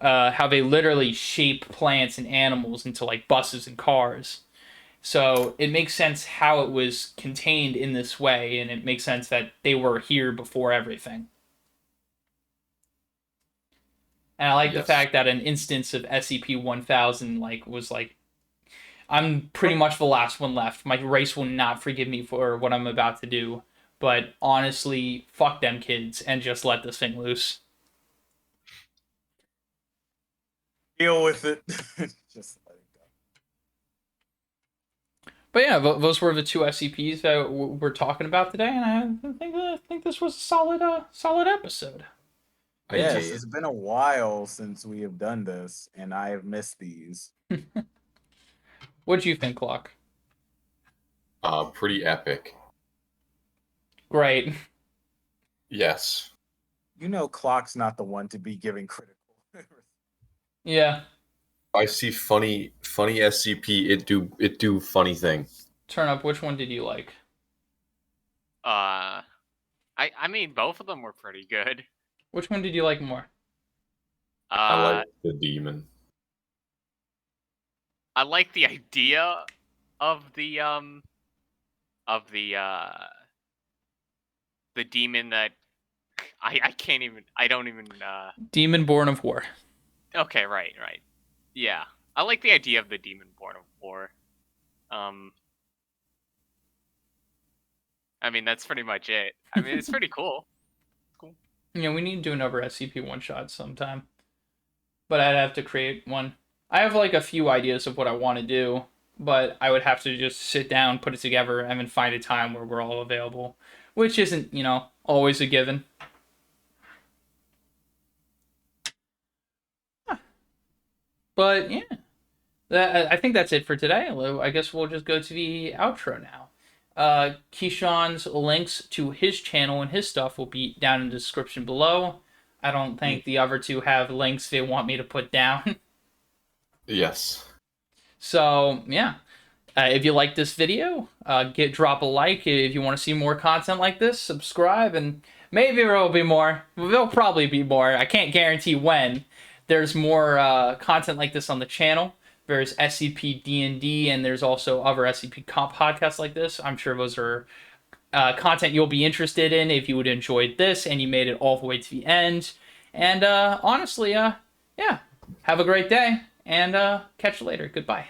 How they literally shape plants and animals into like buses and cars. So it makes sense how it was contained in this way, and it makes sense that they were here before everything. And I like the Yes. fact that an instance of SCP-1000 was I'm pretty much the last one left. My race will not forgive me for what I'm about to do, but honestly, fuck them kids and just let this thing loose. Deal with it. Just let it go. But yeah, those were the two SCPs that we're talking about today, and I think this was a solid episode. Yes, Indeed. it's been a while since we have done this, and I have missed these. What do you think, Clock? Pretty epic. Great. Yes. You know, Clock's not the one to be giving critical. Yeah. I see funny SCP. It do funny thing. Turn up. Which one did you like? I mean, both of them were pretty good. Which one did you like more? I like the demon. I like the idea of the demon that I can't even I don't even Demon Born of War. okay, right. Yeah. I like the idea of the demon born of war. I mean that's pretty much it. I mean it's pretty cool. Yeah, we need to do another SCP one shot sometime. But I'd have to create one. I have like a few ideas of what I want to do, but I would have to just sit down, put it together, and then find a time where we're all available, which isn't, always a given. But yeah, I think that's it for today. I guess we'll just go to the outro now. Keyshawn's links to his channel and his stuff will be down in the description below. I don't think the other two have links they want me to put down. Yes. So yeah, if you like this video, drop a like. If you want to see more content like this, subscribe, and maybe there will be more. There'll probably be more. I can't guarantee when. There's more content like this on the channel. There's SCP D&D, and there's also other SCP podcasts like this. I'm sure those are content you'll be interested in if you would enjoyed this and you made it all the way to the end. And honestly, yeah, have a great day, and catch you later. Goodbye.